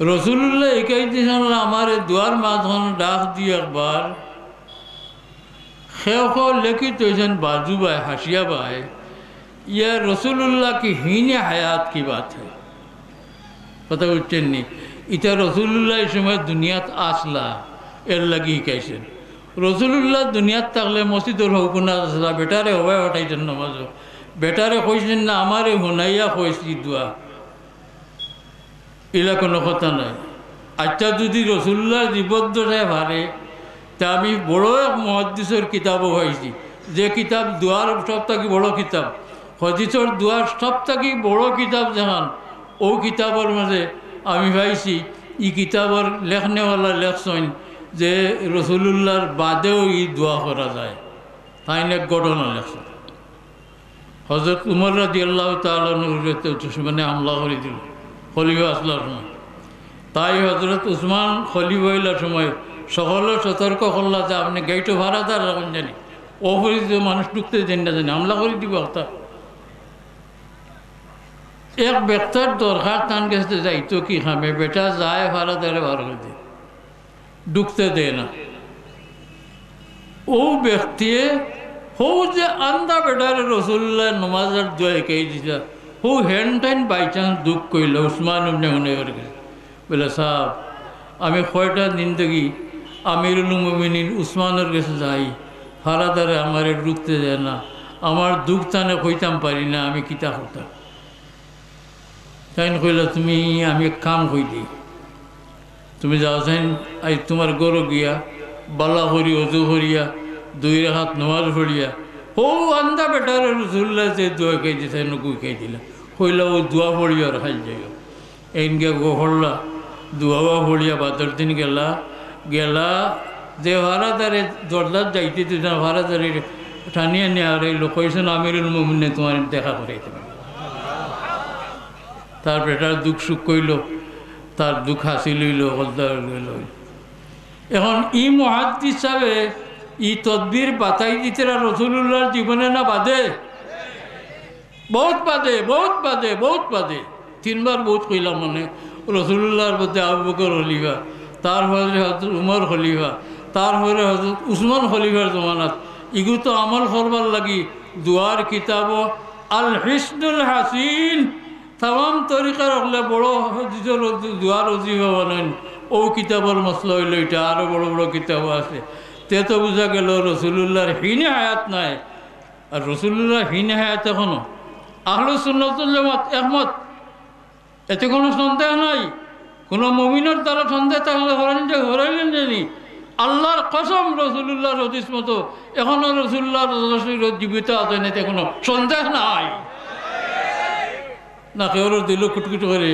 S1: রসুল্লাহ একাই দিন আমার দুয়ার মাঝখানে ডাক দিয়ে একবার शेख लिखित बाजू बाय हाशिया बाय, यह रसूलुल्लाह की हीने हयात की बात है। पता उच्चन नहीं इतना रसूलुल्लाह इस समय दुनियात आसला एर लगी कैसे रसूलुल्लाह दुनियात तकले मस्जिद और हुकुना असला बेटारे हवा हटाई नमाज बेटारे खोसन ना हमारे हुनाइया खोसी दुआ इला कोनो কথা নাই। अच्छा যদি রসুল্লাহ জীবদ্দশায় ভারে তা আমি বড় এক মুহাদ্দিসের কিতাবও হয়েছি, যে কিতাব দুয়ার সব থেকে বড় কিতাব, হদিসের দুয়ার সব থেকে বড় কিতাব যেখান ও কিতাবের মাঝে আমি পাইছি ই কিতাবের লেখনেওয়ালা লেখছেন যে রসুলুল্লাহর বাদেও ই দোয়া করা যায়। তাই এক ঘটনা লেখছেন। হজরত উমর রাদিয়াল্লাহু তাআলা মানে হামলা করে দিল খলিফা আসলার সময়। তাই হজরত উসমান খলিফা হইলার সময় সকলের সতর্ক করলা যে আপনি গেইটো ভাড়াদার রাখুন জানি অপরিচিত মানুষ ঢুকতে দেন না জানি হামলা করে দিব। একটা এক ব্যক্তার দরকার তান গেছে যাইতো কি খামে বেটা যায় ভাড়াদারে বার করে দে ঢুকতে দেয় না। ও ব্যক্তি হো যে আন্দা বেটারে রসুল্লাহ নমাজের দোয়া কে দিছা হো হ্যান্ড টাইন বাই চান্স দুঃখ কইল উসমান ইবনে হুনাইর গেছে বলে সাহেব আমি কয়টা দিন থেকে আমিরুল মুমিনিন উসমানের কাছে যাই ফারাদারে আমার ঢুকতে দেয় না, আমার দুঃখ টানে কইতাম পারি না, আমি কিতা করতাম। তাই কইল তুমি আমি এক কাম কইলি তুমি যাও চাইন আজ তোমার গরু গিয়া বালা করি অজু করিয়া 2 রাকাত নামাজ পড়িয়া ও আন্দা বেটার রসুল্লাহ যে দোয়া খাই দিছে গুই খাই দিলা কইলা ও দোয়া পড়িয়া আর খাই যাই এনকে গোহরলা দোয়া পড়িয়া বাদর দিন গেলা গেলা যে ভাড়াদারে দরদার যাইতে দুজন ভাড়াদারে টানিয়ে নিয়ে আর এই লোক কইছেন আমিরুল মুমিনে তোমার দেখা করাইতে তার বেটার দুঃখ সুখ কইল তার দুঃখ হাসি লইল হলদার লইল এখন ই মুহাদ্দিস সাহেবে ই তদবির বাতাই দিতে রসুল্লাহর জীবনে না বাদে বহুত বাদে বহুত বাদে বহুত বাদে 3 বার বহুত কইলাম মনে রসুল্লাহর মধ্যে আবু বকর খলিফা তারপরে হজরত উমর খলিফা তারপরে হজরত উসমান খলিফার জমানাত ইগু তো আমল করবার লাগি দুয়ার কিতাব আল হিসনুল হাসিন তাম তরিকা রাখলে বড় দুয়ার অজিফা বানান ও কিতাবর মশলা হইল এটা আরও বড় বড় কিতাব আছে তে তো বোঝা গেল রসুল্লাহর হিনে হায়াত নাই আর রসুল্লাহ হিনে হায়াত এখনো আহলুস সুন্নাতুল জামাত একমত এতে কোনো সন্দেহ নাই কোনো মুমিনের দ্বারা সন্দেহ থাকলে হরাইলেন জানি আল্লাহর কসম রসুল্লাহর হদিস মতো এখনো রসুল্লাহ জীবিত আছেন এতে কোনো সন্দেহ নাই না কেউ দিল কুটকুট করে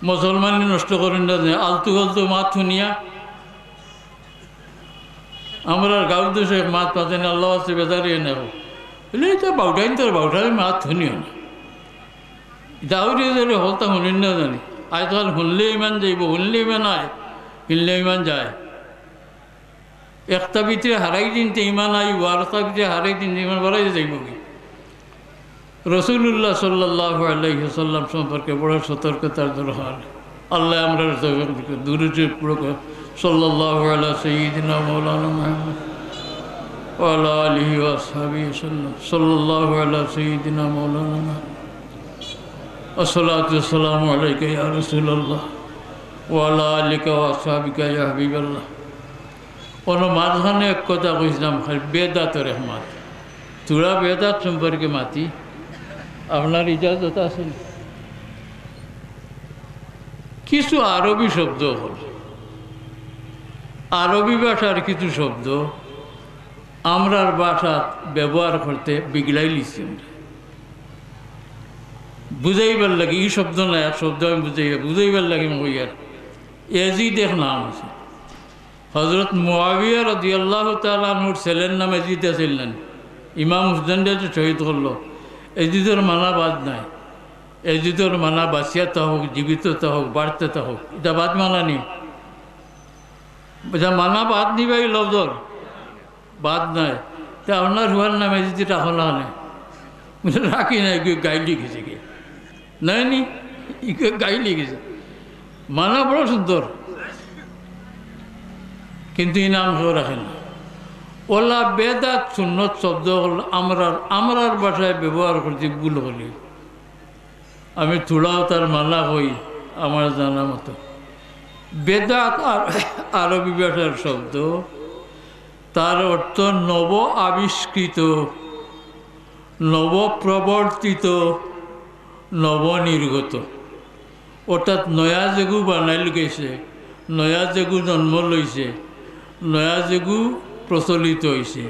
S1: মুসলমানি নষ্ট করেন না আলতু গলতু মাত শুনিয়া আমরা গাঁও দেশে মাত পাতেন আল্লাহ আছে বেদারিয়ে নেব বলে এটা বাউটাইন তোর বাউটাই মাত শুনিও না দাউরিয়ে ধরে হলতা শুনিন না জানি আজকাল শুনলে ইমান যাইব শুনলে ইমান আয় শুনলে ইমান যায় একটা ভিতরে হারাই দিনতে ইমান আইব আর একটা ভিতরে হারাই দিনতে ইমান বাড়াই যাইব কি রসুল্লাহ সাল্লাল্লাহু আলাইহি ওয়াসাল্লাম সম্পর্কে বড় সতর্কতার দরকার আল্লাহ আমরা দূরে পুরো সাল্লাল্লাহু আলা সাইয়্যিদিনা মাওলানা মুহাম্মদ ওয়া আলা আলিহি ওয়া আসহাবিহি সাল্লাল্লাহু আলা সাইয়্যিদিনা মাওলানা মুহাম্মদ আসসালাতু ওয়াসসালামু আলাইকা ইয়া রাসূলুল্লাহ ওয়া আলা আলিকা ওয়া আসহাবিকা ইয়া হাবিবাল্লাহ কোন মাঝখানে এক কথা কইছিলাম বেদাত রহমত তোরা বেদাত সম্পর্কে মাতি আপনার ইজাজত আছে কিছু আরবি শব্দ হল আরবি ভাষার কিছু শব্দ আমরার ভাষা ব্যবহার করতে বিগড়াই লিছি বুঝাইবার লাগে এই শব্দ না এক শব্দ আমি বুঝাইবার লাগে মইয়ার এজিদ এক নাম আছে হজরত মুআবিয়া রাদিয়াল্লাহু তাআলা আনহুর ছেলের নাম এজিদ ছিলেন ইমাম হুসেন যে শহীদ করলো এজিদের মানা বাদ নাই এজিদের মানা বাঁচিয়া তা হোক জীবিত তা হোক বাড়তে তা হোক এটা বাদ মানা নি মানা বাদ নিবাই লফজর বাদ নাই তা আপনার হুয়ার নাম এজিদি রাখো না রাখি নাই গাই লিখেছে কি নাই নি গাই লিখেছে মানা বড় সুন্দর কিন্তু এই নাম কেউ রাখে না ওলা বেদাত সুন্নত শব্দ হল আমরার ভাষায় ব্যবহার করছি ভুল হলি আমি থোড়াও তার মানা হই আমার জানা মতো বেদাত আর আরবি ভাষার শব্দ তার অর্থ নব আবিষ্কৃত নবপ্রবর্তিত নবনির্গত অর্থাৎ নয়া যেগু বানাইল গেছে নয়া যেগু জন্ম লইছে নয়া যেগু প্রচলিত হয়েছে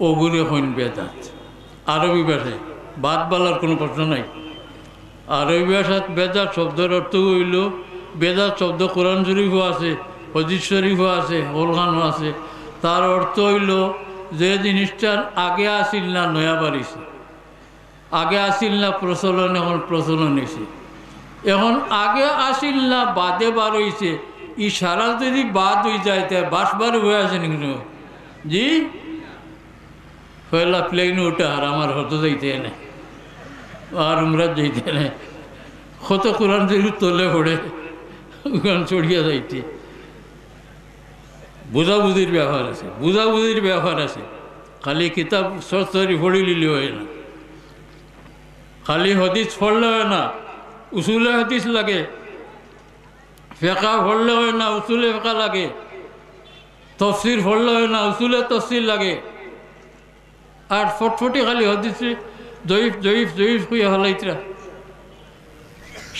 S1: ওগুলি হইন বেদাত আরবি ভাষায় বাদ বালার কোনো প্রশ্ন নাই আরবি ভাষাত বেদাত শব্দের অর্থ হইল বেদাত শব্দ কোরআন শরীফও আছে হদিস শরীফও আছে কোরআনও আছে তার অর্থ হইল যে জিনিসটার আগে আসিল না নয়া বাড়িছে আগে আসিল না প্রচলন এখন প্রচলন হয়েছে এখন আগে আসিল না বাদে বার হয়েছে ই সারা যদি বাদ হয়ে যায় তাই বাসবার হয়ে আছে কিন্তু জি পয়লা প্লেন ওটা আর আমার হতো যাইতে এনে আর উমরা যাইতে এনে কত কোরআন শরীফ তোলে পড়ে ওখান চড়িয়া যাইতে বুঝাবুঝির ব্যাপার আছে বুঝাবুঝির ব্যাপার আছে খালি কিতাব সরি পড়ি লিলি হয় না খালি হদিস পড়লে হয় না উসুলে হদিস লাগে ফেকা পড়লে হয় না উসুলে ফেকা লাগে তফসির পড়লে হয় না উসুলে তফসির লাগে আর ফটফটি খালি হদিস জয়ীফ জয়ীফ জয়ীফ হইয়া হলাইতরা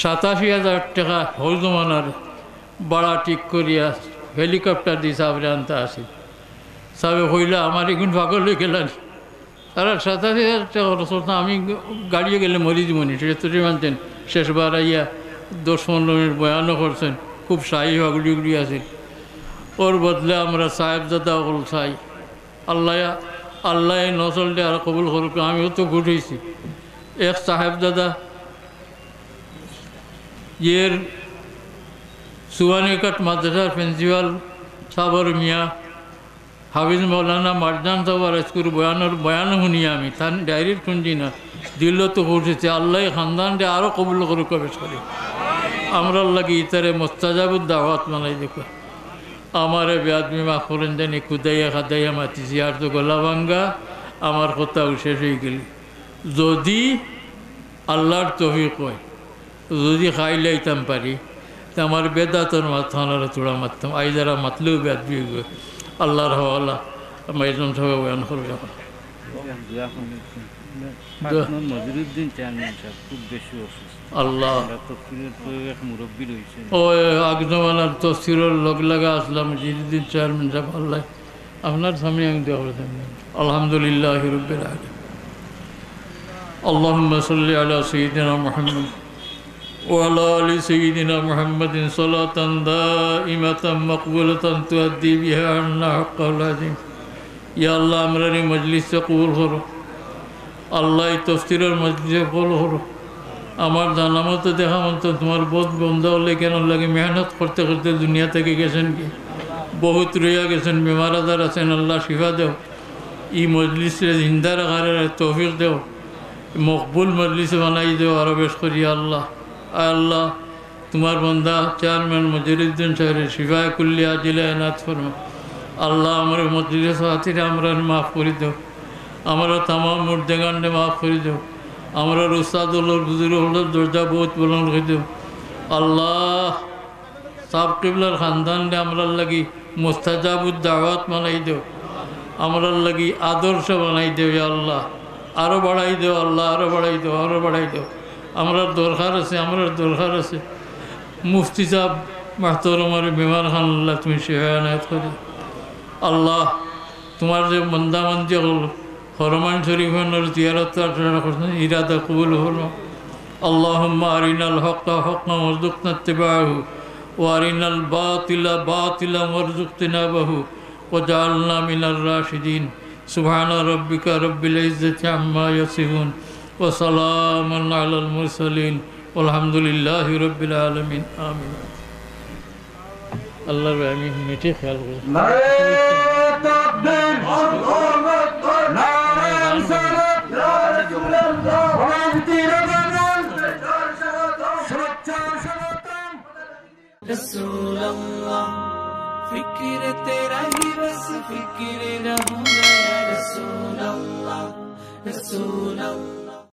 S1: 87,000 টাকা হল জমানার বাড়া ঠিক করিয়া হেলিকপ্টার দিয়ে সাবরে আনতে আসি। সাবে হইলা আমার এখন পাগল হয়ে গেলেন, তারা 87,000 টাকা খরচ করতাম, আমি গাড়িয়ে গেলে মরি জীবনী সেটা তো মানতেন। শেষবার আইয়া 10-15 মিনিট বয়ানও করছেন, খুব শাহী হাগুড়ি উগুড়ি আছে। ওর বদলে আমরা সাহেবজাদা ওগুলো চাই। আল্লাহ আল্লাহ নচলতে আর কবুল করুক। আমিও তো ঘুরেছি। এক সাহেবজাদা ইয়ের সুয়ানিকাট মাদ্রাসার প্রিন্সিপাল সাবর মিয়া হাফিজ মৌলানা মারজান সাহর স্কুল বয়ান শুনি আমি তার ডায়েরির শুনছি না, দিল তো ঘুরতেছে। আল্লাহ খানদানটা আরও কবুল করুক বেশ করি। আমরা লাগি ইতারে মোস্তাজাবুদ দাওয়াত মানাই দেখো। আমারে বেআদমি মাফ করেন জানি, খুদাইয়া খাদাইয়া মাতিছি, আর তো গলা ভাঙ্গা আমার কথাও শেষ হয়ে গেল। যদি আল্লাহর তৌফিক হয়, যদি খাই লাইতাম পারি, তো আমার বেদাতর মাথানারা তোড়া মারতাম। আই যারা মাতলেও বেআদমি হয়ে গেল। আল্লাহর হওয়ালা আমার একদম সবাই বয়ান করে যখন আল্লাহ ও আগজমানার তফসিরের লগ লাগা আসলাম মজিদুদ্দিন চেয়ারম্যান সাহেব, আল্লাহ আপনার সামনে আমি দেওয়া আলহামদুলিল্লাহ রাব্বিল আলামিন। আল্লাহুম্মা সাল্লি আলা সাইয়্যিদিনা মুহাম্মদ ওয়া আলা আলি সাইয়্যিদিনা মুহাম্মাদিন সালাতান দাইমাতান মাকবুলাতান তুআদ্দি বিহা আন্না হাক্কাল আযীম। ইয়া আল্লাহ আমরা এই মজলিসে কবুল করো, আল্লাহ এই তফসিরের মজলিসে কবুল করো। আমার জানা মতো দেখা মতো তোমার বহুত বন্ধ হলে কেন লাগে মেহনত করতে করতে দুনিয়া থেকে গেছেন, কি বহুত রইয়া গেছেন, বেমার আজার আছেন, আল্লাহ শিফা দেও। ই মজলিসে জিন্দা রাখার তৌফিক দেও, মকবুল মজলিসে বানাই দেও আরো বেশ করি। আল্লাহ আল্লাহ তোমার বন্দা চেয়ারম্যান মজিদুদ্দিন সাহেবের শিফায় কুল্লি আজিলা এনাত ফরমা। আল্লাহ আমার মজলিস হাতিরে আমরা মাফ করে দেও, আমরা তামাম মুর্দেগান্ডে মাফ করে দেও, আমরা উস্তাদুল্লাহ বুজুর্গের দরজা বহুত বুলন্দ করে দেও। আল্লাহ সাব কিবলার খানদানরে আমরা লাগি মুস্তাজাবুদ দাওয়াত বানাই দেও, আমরা লাগি আদর্শ বানাই দেও। আল্লাহ আরও বাড়াই দেও, আল্লাহ আরও বাড়াই দেও, আরও বাড়াই দেও। আমরা দরকার আছে, আমরা দরকার আছে। মুফতি সাহেব মাহতরমার বিমান খান আল্লাহ তুমি শেফায়ানাত করে। আল্লাহ তোমার যে বন্দাবান্দি হল হরমান শরীফের জিয়ারত করছেন, ইরাদা কবুল হল। আল্লাহুম্মা আরিনাল হক্কা হক্কা ওয়ারযুকনা ইত্তিবাআহু ওয়া আরিনাল বাতিলা বাতিলা ওয়ারযুকনা ইজতিনাবাহু ওয়াজআলনা মিনার রাশিদিন। সুবহানা রাব্বিকা রাব্বিল ইজ্জাতি আম্মা ইয়াসিফুন ওয়া সালামুন আলাল মুরসালিন আলহামদুলিল্লাহি রাব্বিল আলামিন। আমিন। আল্লাহর আমি মিঠে খেয়াল করি।
S2: रसूल अल्लाह फिक्र तेरा ही बस फिक्र रहूंगा या रसूल अल्लाह रसूल अल्लाह।